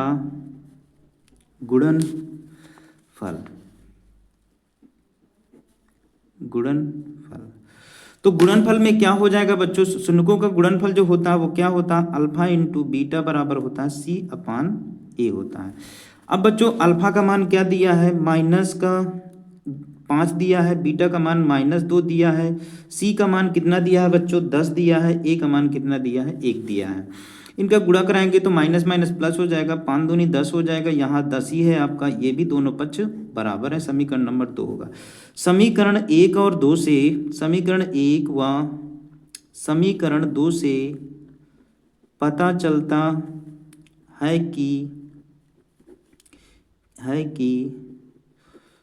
गुणनफल। तो गुणनफल में क्या हो जाएगा बच्चों, शून्यकों का गुणनफल जो होता है वो क्या होता है, अल्फा इंटू बीटा बराबर होता है c अपान ए होता है। अब बच्चों अल्फा का मान क्या दिया है, -5 दिया है, बीटा का मान -2 दिया है, सी का मान कितना दिया है बच्चों, 10 दिया है, ए का मान कितना दिया है, 1 दिया है। इनका गुणा कराएंगे तो माइनस माइनस प्लस हो जाएगा, 5 दूनी 10 हो जाएगा, यहाँ 10 ही है आपका, ये भी दोनों पक्ष बराबर है। समीकरण नंबर 2 होगा। समीकरण 1 और 2 से, समीकरण 1 व समीकरण 2 से पता चलता है कि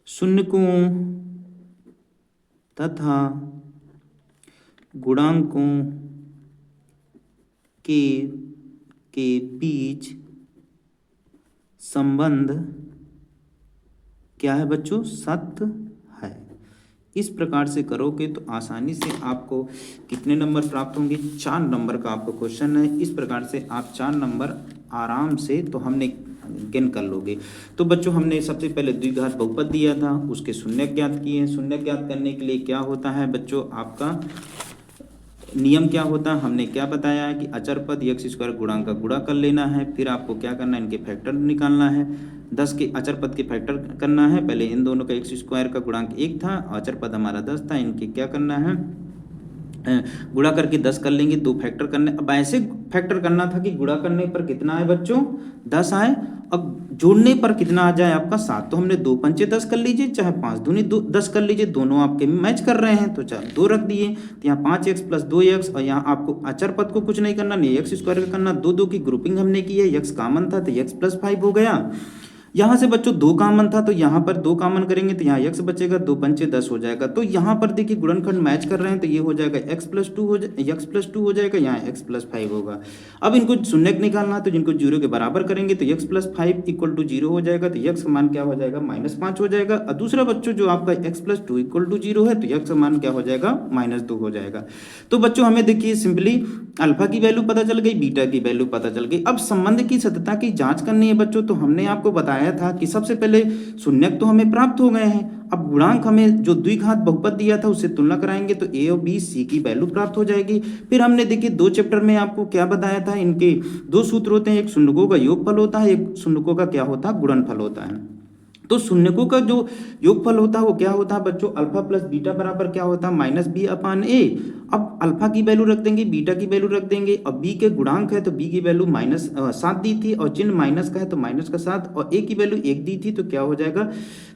शून्यकों तथा गुणांकों के बीच संबंध क्या है बच्चों, सत्य है। इस प्रकार से करोगे तो आसानी से आपको कितने नंबर प्राप्त होंगे, 4 नंबर का आपको क्वेश्चन है। इस प्रकार से आप 4 नंबर आराम से तो हमने गेन कर लोगे। तो बच्चों हमने सबसे पहले द्विघात बहुपद दिया था, उसके शून्य ज्ञात किए हैं। शून्य ज्ञात करने के लिए क्या होता है बच्चों, आपका नियम क्या होता है, हमने क्या बताया है कि अचर पद x² गुणांक का गुणा कर लेना है, फिर आपको क्या करना है, इनके फैक्टर निकालना है। 10 के अचर पद के फैक्टर करना है, पहले इन दोनों का x² का गुणांक 1 था, अचर पद हमारा 10 था, इनके क्या करना है, गुणा करके 10 कर लेंगे, 2 फैक्टर करने। अब ऐसे फैक्टर करना था कि गुणा करने पर कितना आए बच्चों, 10 आए, अब जोड़ने पर कितना आ जाए आपका 7। तो हमने 2 पंचे 10 कर लीजिए, चाहे 5 दूनी 10 कर लीजिए, दोनों आपके मैच कर रहे हैं तो चाहे 2 रख दिए। तो यहाँ 5x प्लस 2x, और यहाँ आपको अचर पद को कुछ नहीं करना, नहीं x² का करना, 2 की ग्रुपिंग हमने की है, x कॉमन था तो x + 5 हो गया। यहाँ से बच्चों दो कॉमन था तो यहाँ पर दो कॉमन करेंगे तो यहाँ x बचेगा, दो पंचे 10 हो जाएगा। तो यहाँ पर देखिए गुणनखंड मैच कर रहे हैं तो ये हो जाएगा x+2 हो जाएगा, यहाँ x+5 होगा। अब इनको शून्य निकालना है तो जिनको 0 के बराबर करेंगे तो x+5 = 0 हो जाएगा, तो x का मान क्या हो जाएगा, -5 हो जाएगा। और दूसरा बच्चों जो आपका x+2 = 0 है तो x का मान क्या हो जाएगा, -2 हो जाएगा। तो बच्चों हमें देखिए सिंपली अल्फा की वैल्यू पता चल गई, बीटा की वैल्यू पता चल गई। अब संबंध की सत्यता की जांच करनी है बच्चों, तो हमने आपको बताया था कि सबसे पहले शून्यक तो हमें प्राप्त हो गए हैं, अब गुणांक हमें जो द्विघात बहुपद दिया था उससे तुलना कराएंगे तो a और b c की वैल्यू प्राप्त हो जाएगी। फिर हमने देखिए 2 चैप्टर में आपको क्या बताया था, इनके 2 सूत्र होते हैं, एक शून्यकों का योगफल होता है, एक शून्यकों का क्या होता है, गुणनफल होता है। तो शून्यकों का जो योगफल होता है वो क्या होता है बच्चों, अल्फा प्लस बीटा बराबर क्या होता है, -b/a। अब अल्फा की वैल्यू रख देंगे, बीटा की वैल्यू रख देंगे, और b के गुणांक है तो b की वैल्यू -7 दी थी, और चिन्ह माइनस का है तो -7, और a की वैल्यू 1 दी थी तो क्या हो जाएगा,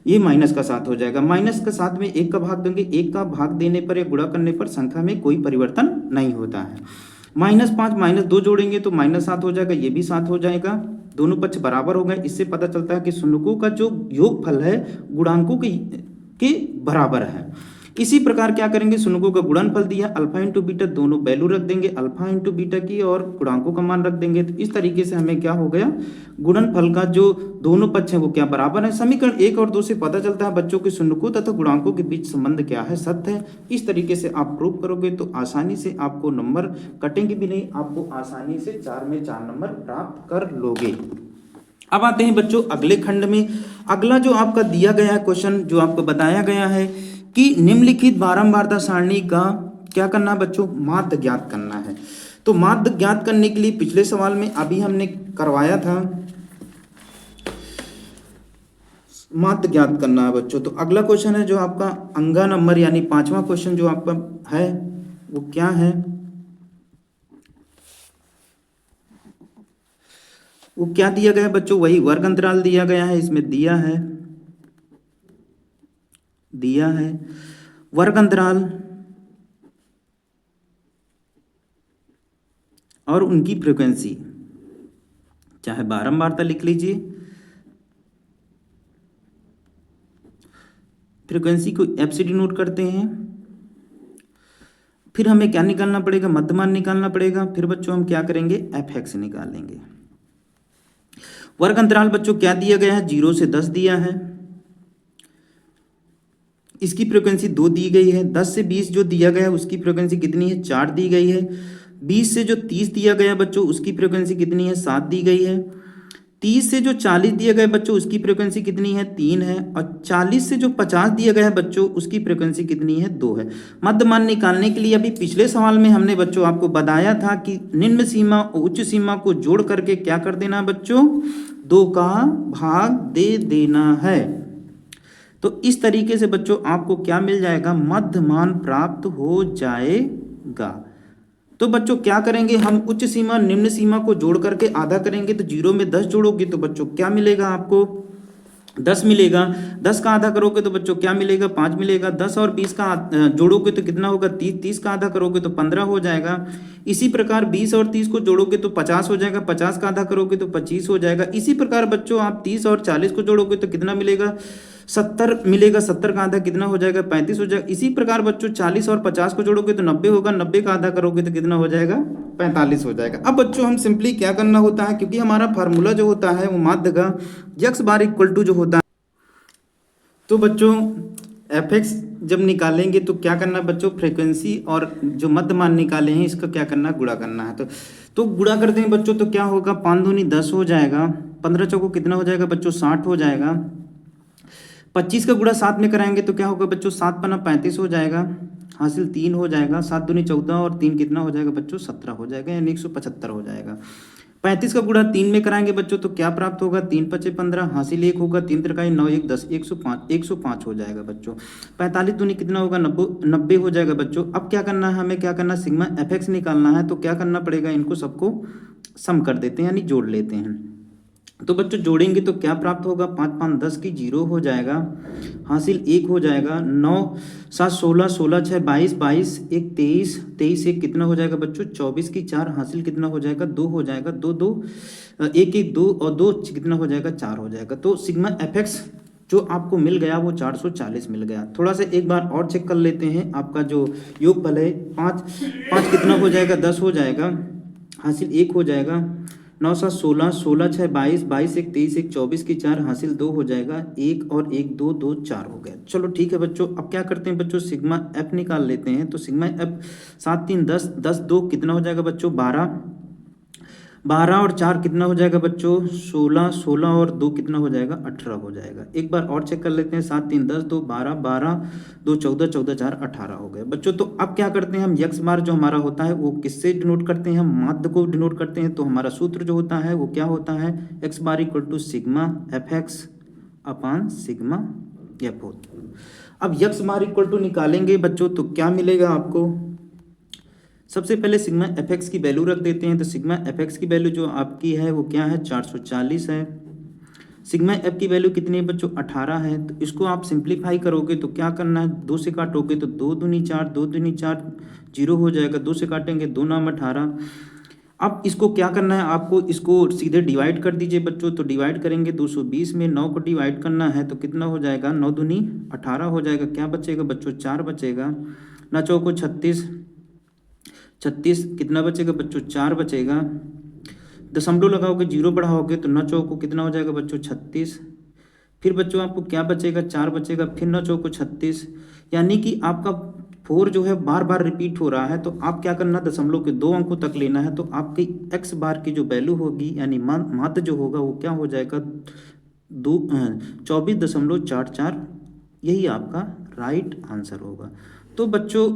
ये -7 हो जाएगा। -7 में 1 का भाग देंगे, 1 का भाग देने पर या गुणा करने पर संख्या में कोई परिवर्तन नहीं होता है। -5 -2 जोड़ेंगे तो -7 हो जाएगा, ये भी 7 हो जाएगा, दोनों पक्ष बराबर हो गए। इससे पता चलता है कि शून्यकों का जो योगफल है गुणांकों के बराबर है। इसी प्रकार क्या करेंगे, शून्यकों का गुणनफल दिया, अल्फा इंटू बीटा, दोनों वैल्यू रख देंगे अल्फा इंटू बीटा की और गुणांकों का मान रख देंगे। तो इस तरीके से हमें क्या हो गया, गुणनफल का जो दोनों पक्ष है वो क्या बराबर है। समीकरण 1 और 2 से पता चलता है बच्चों के शून्यकों तथा गुणांकों के बीच संबंध क्या है, सत्य है। इस तरीके से आप प्रूव करोगे तो आसानी से आपको नंबर कटेंगे भी नहीं, आपको आसानी से 4 में 4 नंबर प्राप्त कर लोगे। अब आते हैं बच्चों अगले खंड में। अगला जो आपका दिया गया क्वेश्चन जो आपको बताया गया है कि निम्नलिखित बारंबारता सारणी का क्या करना है बच्चों, माध्य ज्ञात करना है। तो माध्य ज्ञात करने के लिए पिछले सवाल में अभी हमने करवाया था, माध्य ज्ञात करना है बच्चों। तो अगला क्वेश्चन है जो आपका अंगा नंबर यानी 5वां क्वेश्चन जो आपका है वो क्या है, वो क्या दिया गया है बच्चों, वही वर्ग अंतराल दिया गया है, इसमें दिया है वर्ग अंतराल और उनकी फ्रीक्वेंसी, चाहे बारंबारता लिख लीजिए, फ्रीक्वेंसी को एफ से डिनोट करते हैं। फिर हमें क्या निकालना पड़ेगा, मध्यमान निकालना पड़ेगा। फिर बच्चों हम क्या करेंगे, एफ एक्स निकालेंगे। वर्ग अंतराल बच्चों क्या दिया गया है, 0 से 10 दिया है, इसकी फ्रीक्वेंसी 2 दी गई है। 10 से 20 जो दिया गया है उसकी फ्रीक्वेंसी कितनी है, 4 दी गई है। 20 से जो 30 दिया गया बच्चों उसकी फ्रीक्वेंसी कितनी है, 7 दी गई है। 30 से जो 40 दिया गया बच्चों उसकी फ्रीक्वेंसी कितनी है, 3 है। और 40 से जो 50 दिया गया है बच्चों उसकी फ्रीक्वेंसी कितनी है, 2 है। मध्यमान निकालने के लिए अभी पिछले सवाल में हमने बच्चों आपको बताया था कि निम्न सीमा और उच्च सीमा को जोड़ करके क्या कर देना है बच्चों, 2 का भाग दे देना है। तो इस तरीके से बच्चों आपको क्या मिल जाएगा, मध्यमान प्राप्त हो जाएगा। तो बच्चों क्या करेंगे, हम उच्च सीमा निम्न सीमा को जोड़ करके आधा करेंगे, तो 0 में 10 जोड़ोगे तो बच्चों क्या मिलेगा, आपको 10 मिलेगा। 10 का आधा करोगे तो बच्चों क्या मिलेगा, 5 मिलेगा। 10 और 20 का जोड़ोगे तो कितना होगा, 30। 30 का आधा करोगे तो 15 हो जाएगा। इसी प्रकार 20 और 30 को जोड़ोगे तो 50 हो जाएगा। 50 का आधा करोगे तो 25 हो जाएगा। इसी प्रकार बच्चों आप 30 और 40 को जोड़ोगे तो कितना मिलेगा, 70 मिलेगा। 70 का आधा कितना हो जाएगा, 35 हो जाएगा। इसी प्रकार बच्चों 40 और 50 को जोड़ोगे तो 90 होगा। 90 का आधा करोगे तो कितना हो जाएगा, 45 हो जाएगा। अब बच्चों हम सिंपली क्या करना होता है, क्योंकि हमारा फार्मूला जो होता है वो माध्य का x बार इक्वल टू जो होता है, तो बच्चों एफ एक्स जब निकालेंगे तो क्या करना है बच्चों, फ्रीक्वेंसी और जो मध्यमान निकाले हैं इसका क्या करना है, गुणा करना है। तो गुणा करते हैं बच्चों तो क्या होगा, 5 दूनी 10 हो जाएगा। 15 चौको कितना हो जाएगा बच्चों, 60 हो जाएगा। 25 का गुणा 7 में कराएंगे तो क्या होगा बच्चों, 7 पन्ना 35 हो जाएगा, हासिल 3 हो जाएगा। 7 दूनी 14 और 3 कितना हो जाएगा बच्चों, 17 हो जाएगा, यानी 175 हो जाएगा। 35 का गुणा 3 में कराएंगे बच्चों तो क्या प्राप्त होगा, 3 पचे 15, हासिल 1 होगा, 3 त्रिकाई 9 1 10, 105 हो जाएगा बच्चों। 45 दूनी कितना होगा, 90 हो जाएगा बच्चों। अब क्या करना है, हमें क्या करना है, सिग्मा एफ एक्स निकालना है। तो क्या करना पड़ेगा, इनको सबको सम कर देते हैं यानी जोड़ लेते हैं। तो बच्चों जोड़ेंगे तो क्या प्राप्त होगा, 5 5 10 की 0 हो जाएगा, हासिल 1 हो जाएगा, 9 7 16 16 6 22 22 1 23 23 1 कितना हो जाएगा बच्चों, 24 की 4 हासिल कितना हो जाएगा, 2 हो जाएगा, 2 2 1 1 2 और 2 कितना हो जाएगा, 4 हो जाएगा। तो सिग्मा एफ एक्स जो आपको मिल गया वो 440 मिल गया। थोड़ा सा एक बार और चेक कर लेते हैं, आपका जो योगफल है 5 5 कितना हो जाएगा, 10 हो जाएगा, हासिल 1 हो जाएगा, 9 7 16 16 6 22 22 1 23 1 24 की 4 हासिल 2 हो जाएगा, 1 और 1 2 2 4 हो गया। चलो ठीक है बच्चों, अब क्या करते हैं बच्चों, सिग्मा एफ निकाल लेते हैं। तो सिग्मा एफ 7 3 10 10 2 कितना हो जाएगा बच्चों, 12 12 और 4 कितना हो जाएगा बच्चों, 16 16 और 2 कितना हो जाएगा, 18 हो जाएगा। एक बार और चेक कर लेते हैं, 7 3 10 2 12 12 2 14 14 4 18 हो गए बच्चों। तो अब क्या करते हैं हम, यक्स बार जो हमारा होता है वो किससे डिनोट करते हैं, हम माध्य को डिनोट करते हैं। तो हमारा सूत्र जो होता है वो क्या होता है, X bar equal to sigma F X upon sigma F होता है। अब यक्स बार इक्वल टू निकालेंगे बच्चों तो क्या मिलेगा आपको, सबसे पहले सिग्मा एफ एक्स की वैल्यू रख देते हैं। तो सिग्मा एफ एक्स की वैल्यू जो आपकी है वो क्या है, 440 है। सिग्मा एफ की वैल्यू कितनी है बच्चों, 18 है। तो इसको आप सिंप्लीफाई करोगे तो क्या करना है, 2 से काटोगे तो 2 दूनी 4 2 दूनी 4 0 हो जाएगा, 2 से काटेंगे 2 नाम 18। अब इसको क्या करना है आपको, इसको सीधे डिवाइड कर दीजिए बच्चों। तो डिवाइड करेंगे 220 में 9 को डिवाइड करना है तो कितना हो जाएगा, 9 दूनी 18 हो जाएगा। क्या बचेगा बच्चों, 4 बचेगा, ना चौको 36 36 कितना बचेगा बच्चों, 4 बचेगा। दशमलव लगाओगे, 0 बढ़ाओगे तो 9 चौको कितना हो जाएगा बच्चों, 36। फिर बच्चों आपको क्या बचेगा, 4 बचेगा, फिर 9 चौको 36। यानी कि आपका 4 जो है बार बार रिपीट हो रहा है। तो आप क्या करना, दशमलव के 2 अंकों तक लेना है। तो आपकी एक्स बार की जो वैल्यू होगी यानी माध्य जो होगा वो क्या हो जाएगा, 24.44। यही आपका राइट आंसर होगा। तो बच्चों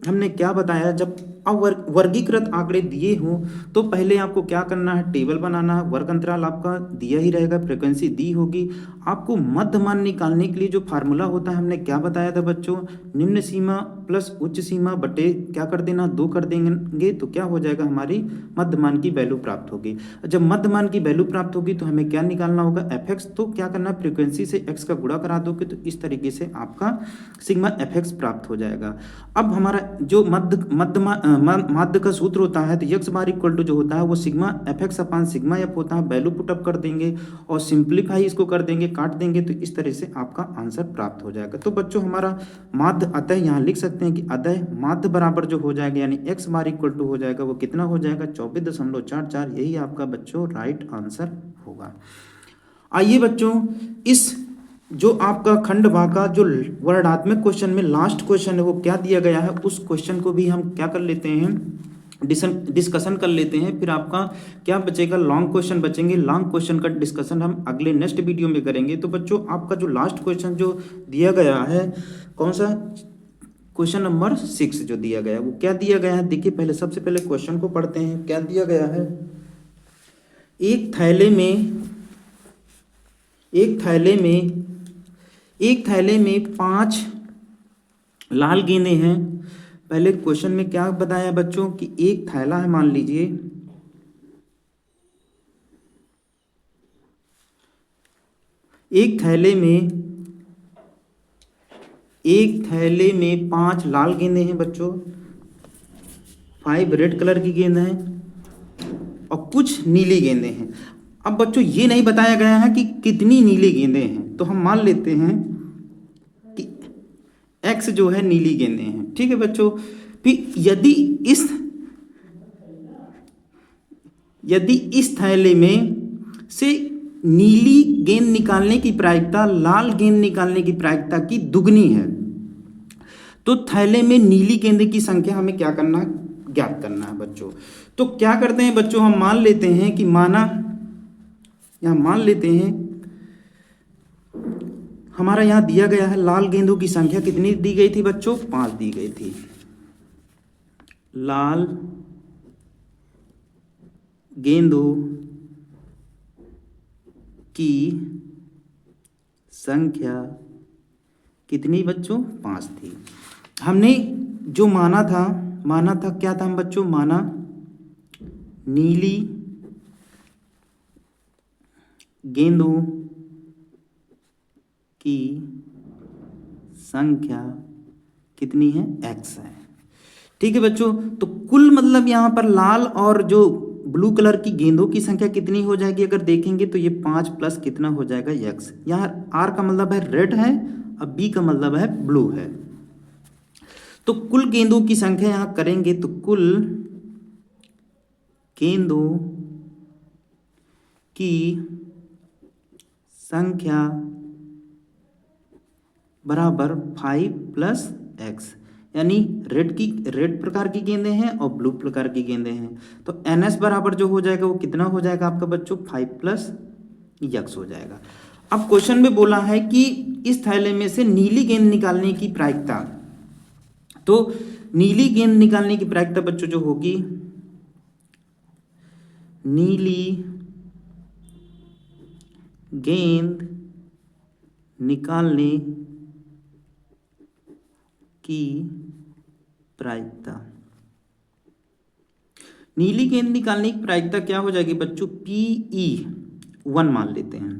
हमने क्या बताया, जब वर्गीकृत आंकड़े दिए हों तो पहले आपको क्या करना है, टेबल बनाना है। वर्ग अंतराल आपका दिया ही रहेगा, फ्रीक्वेंसी दी होगी। आपको मध्य मान निकालने के लिए जो फार्मूला होता है हमने क्या बताया था बच्चों, निम्न सीमा प्लस उच्च सीमा बटे क्या कर देना, 2 कर देंगे तो क्या हो जाएगा, हमारी मध्य मान की वैल्यू प्राप्त होगी। जब मध्य मान की वैल्यू प्राप्त होगी तो हमें क्या निकालना होगा, एफ एक्स। तो क्या करना है, फ्रीक्वेंसी से एक्स का गुणा करा दोगे तो इस तरीके से आपका सिग्मा एफ एक्स प्राप्त हो जाएगा। अब हमारा जो माध्य का सूत्र होता है तो यक्स बार इक्वल टू जो होता है वो sigma F X upon sigma F होता है। वैल्यू पुटअप कर देंगे और सिंप्लीफाई इसको कर देंगे, काट देंगे तो इस तरह से आपका आंसर प्राप्त हो जाएगा। तो बच्चों हमारा माध्य अतः यहाँ लिख सकते हैं कि अतः माध्य बराबर जो हो जाएगा यानी एक्स बार इक्वल टू हो जाएगा वो कितना हो जाएगा, 24.44। यही आपका बच्चों राइट आंसर होगा। आइए बच्चों, इस जो आपका खंड भाग का जो वर्णात्मक क्वेश्चन में लास्ट क्वेश्चन है वो क्या दिया गया है, उस क्वेश्चन को भी हम क्या कर लेते हैं, डिस्कशन कर लेते हैं। फिर आपका क्या बचेगा, लॉन्ग क्वेश्चन बचेंगे। लॉन्ग क्वेश्चन का डिस्कशन हम अगले नेक्स्ट वीडियो में करेंगे। तो बच्चों आपका जो लास्ट क्वेश्चन जो दिया गया है, कौन सा, क्वेश्चन नंबर 6 जो दिया गया है वो क्या दिया गया है, देखिए पहले सबसे पहले क्वेश्चन को पढ़ते हैं। क्या दिया गया है, एक थैले में 5 लाल गेंदें हैं। पहले क्वेश्चन में क्या बताया बच्चों कि एक थैला है, मान लीजिए एक थैले में 5 लाल गेंदें हैं बच्चों, 5 रेड कलर की गेंद हैं और कुछ नीली गेंदें हैं। अब बच्चों ये नहीं बताया गया है कि कितनी नीली गेंदें हैं, तो हम मान लेते हैं कि x जो है नीली गेंदें हैं। ठीक है बच्चों, फिर यदि इस थैले में से नीली गेंद निकालने की प्रायिकता लाल गेंद निकालने की प्रायिकता की दुगनी है, तो थैले में नीली गेंद की संख्या हमें क्या करना है, ज्ञात करना है बच्चों। तो क्या करते हैं बच्चों, हम मान लेते हैं कि मान लेते हैं हमारा यहाँ दिया गया है लाल गेंदों की संख्या कितनी दी गई थी बच्चों, 5 दी गई थी। लाल गेंदों की संख्या कितनी बच्चों, 5 थी। हमने जो माना था क्या था हम बच्चों, माना नीली गेंदों की संख्या कितनी है, x है। ठीक है बच्चों, तो कुल मतलब यहाँ पर लाल और जो ब्लू कलर की गेंदों की संख्या कितनी हो जाएगी, अगर देखेंगे तो ये 5 प्लस कितना हो जाएगा, x। यहाँ r का मतलब है रेड है, अब b का मतलब है ब्लू है। तो कुल गेंदों की संख्या यहाँ करेंगे तो कुल गेंदों की संख्या बराबर 5 प्लस x, यानी रेड प्रकार की गेंदें हैं और ब्लू प्रकार की गेंदें हैं। तो NS बराबर जो हो जाएगा वो कितना हो जाएगा आपका बच्चों, 5 प्लस x हो जाएगा। अब क्वेश्चन में बोला है कि इस थैले में से नीली गेंद निकालने की प्रायिकता, तो नीली गेंद निकालने की प्रायिकता बच्चों जो होगी, नीली गेंद निकालने की प्रायिकता, नीली गेंद निकालने की प्रायिकता क्या हो जाएगी बच्चों, PE1 मान लेते हैं।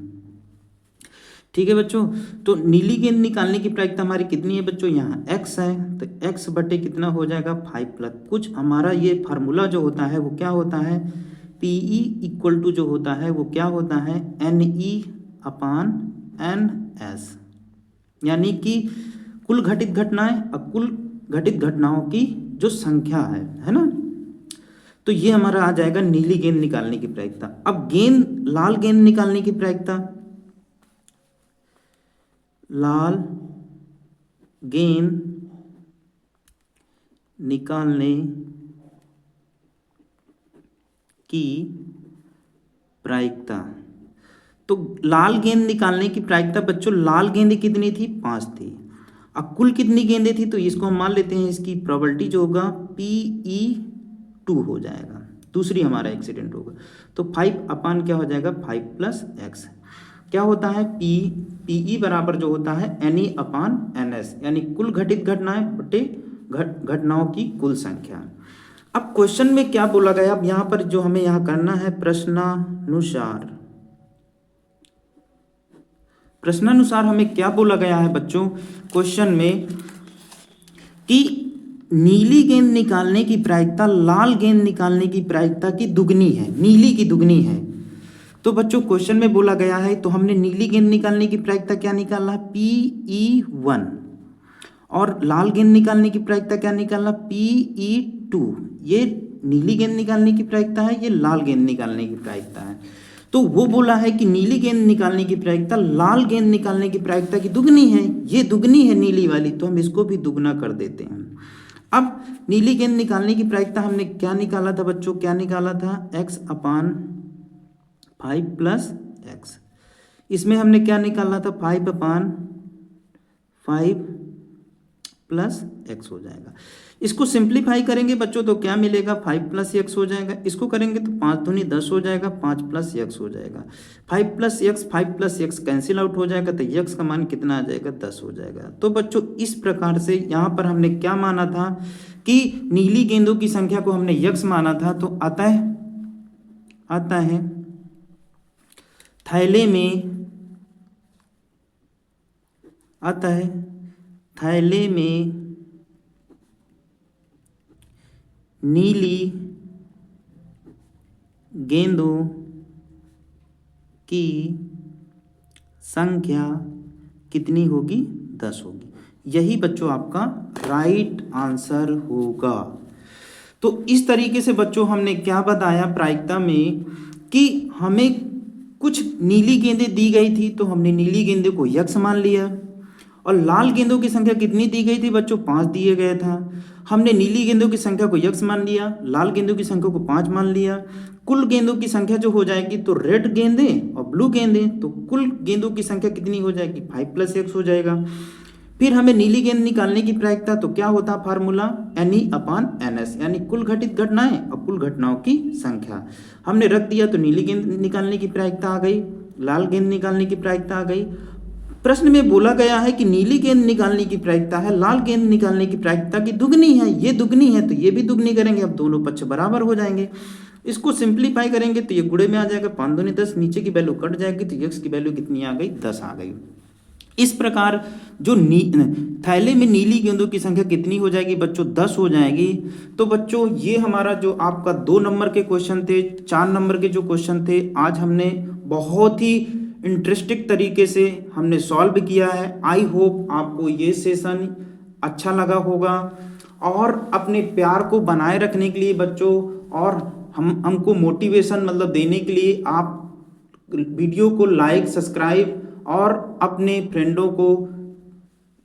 ठीक है बच्चों, तो नीली गेंद निकालने की प्रायिकता हमारी कितनी है बच्चों, यहाँ x है, तो x बटे कितना हो जाएगा, 5 प्लस कुछ हमारा ये फार्मूला जो होता है वो क्या होता है, PE इक्वल टू जो होता है वो क्या होता है, NE/NS, यानी कि कुल घटित घटनाएं और कुल घटित घटनाओं की जो संख्या है ना। तो ये हमारा आ जाएगा नीली गेंद निकालने की प्रायिकता। अब लाल गेंद निकालने की प्रायिकता, लाल गेंद निकालने की प्रायिकता, तो लाल गेंद निकालने की प्रायिकता बच्चों, लाल गेंदें कितनी थी, 5 थी। अब कुल कितनी गेंदें थी, तो इसको हम मान लेते हैं, इसकी प्रोबेबिलिटी जो होगा PE2 हो जाएगा, दूसरी हमारा एक्सीडेंट होगा। तो 5 क्या हो जाएगा, 5 प्लस x क्या होता है, PE बराबर जो होता है NE/NS, यानी कुल घटित घटनाएं बटे घटनाओं की कुल संख्या। अब क्वेश्चन में क्या बोला गया, अब यहाँ पर जो हमें यहाँ करना है, प्रश्नानुसार हमें क्या बोला गया है बच्चों क्वेश्चन में, कि नीली गेंद निकालने की प्रायिकता लाल गेंद निकालने की प्रायिकता की दुगनी है, नीली की दुगनी है। तो बच्चों क्वेश्चन में बोला गया है, तो हमने नीली गेंद निकालने की प्रायिकता क्या निकाला, PE1, और लाल गेंद निकालने की प्रायिकता क्या निकालना, PE2। ये नीली गेंद निकालने की प्रायिकता है, ये लाल गेंद निकालने की प्रायिकता है। तो वो बोला है कि नीली गेंद निकालने की प्रायिकता लाल गेंद निकालने की प्रायिकता की दुगनी है, ये दुगनी है नीली वाली, तो हम इसको भी दुगना कर देते हैं। अब नीली गेंद निकालने की प्रायिकता हमने क्या निकाला था बच्चों, क्या निकाला था, x/5 प्लस x। इसमें हमने क्या निकाला था, 5/5 प्लस x हो जाएगा। इसको सिंप्लीफाई करेंगे बच्चों तो क्या मिलेगा, 5 प्लस x हो जाएगा। इसको करेंगे तो 5 दूनी 10 हो जाएगा, 5 प्लस x हो जाएगा। 5 प्लस x कैंसिल आउट हो जाएगा, तो x का मान कितना आ जाएगा, 10 हो जाएगा। तो बच्चों इस प्रकार से यहाँ पर हमने क्या माना था कि नीली गेंदों की संख्या को हमने x माना था। तो आता है थैले में नीली गेंदों की संख्या कितनी होगी, 10 होगी। यही बच्चों आपका राइट आंसर होगा। तो इस तरीके से बच्चों हमने क्या बताया प्रायिकता में, कि हमें कुछ नीली गेंदें दी गई थी, तो हमने नीली गेंदों को x मान लिया, और लाल गेंदों की संख्या कितनी दी गई थी बच्चों, 5 दिए गया था। हमने नीली गेंदों की संख्या को x मान लिया, लाल गेंदों की संख्या को 5 मान लिया। कुल गेंदों की संख्या जो हो जाएगी, तो रेड गेंदें और ब्लू गेंदें, तो कुल गेंदों की संख्या कितनी हो जाएगी, 5 प्लस x हो जाएगा। फिर हमें नीली गेंद निकालने की प्रायिकता, तो क्या होता फार्मूला, NE/NS, यानी कुल घटित घटनाएं और कुल घटनाओं की संख्या हमने रख दिया। तो नीली गेंद निकालने की प्रायिकता आ गई, लाल गेंद निकालने की प्रायिकता आ गई। प्रश्न में बोला गया है कि नीली गेंद निकालने की प्रायिकता है लाल गेंद निकालने की प्रायिकता की दुगनी है, ये दुगनी है तो ये भी दुगनी करेंगे, अब दोनों पक्ष बराबर हो जाएंगे। इसको सिंप्लीफाई करेंगे तो ये गुणे में आ जाएगा, 5 दूनी 10, नीचे की वैल्यू कट जाएगी तो x की वैल्यू कितनी आ गई, 10 आ गई। इस प्रकार जो थैले में नीली गेंदों की संख्या कितनी हो जाएगी बच्चों, 10 हो जाएगी। तो बच्चों ये हमारा जो आपका 2 नंबर के क्वेश्चन थे, 4 नंबर के जो क्वेश्चन थे, आज हमने बहुत ही इंटरेस्टिंग तरीके से हमने सॉल्व किया है। आई होप आपको ये सेशन अच्छा लगा होगा, और अपने प्यार को बनाए रखने के लिए बच्चों, और हमको मोटिवेशन मतलब देने के लिए आप वीडियो को लाइक, सब्सक्राइब और अपने फ्रेंडों को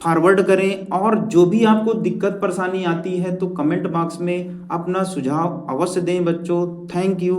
फॉरवर्ड करें। और जो भी आपको दिक्कत परेशानी आती है तो कमेंट बॉक्स में अपना सुझाव अवश्य दें बच्चों। Thank you.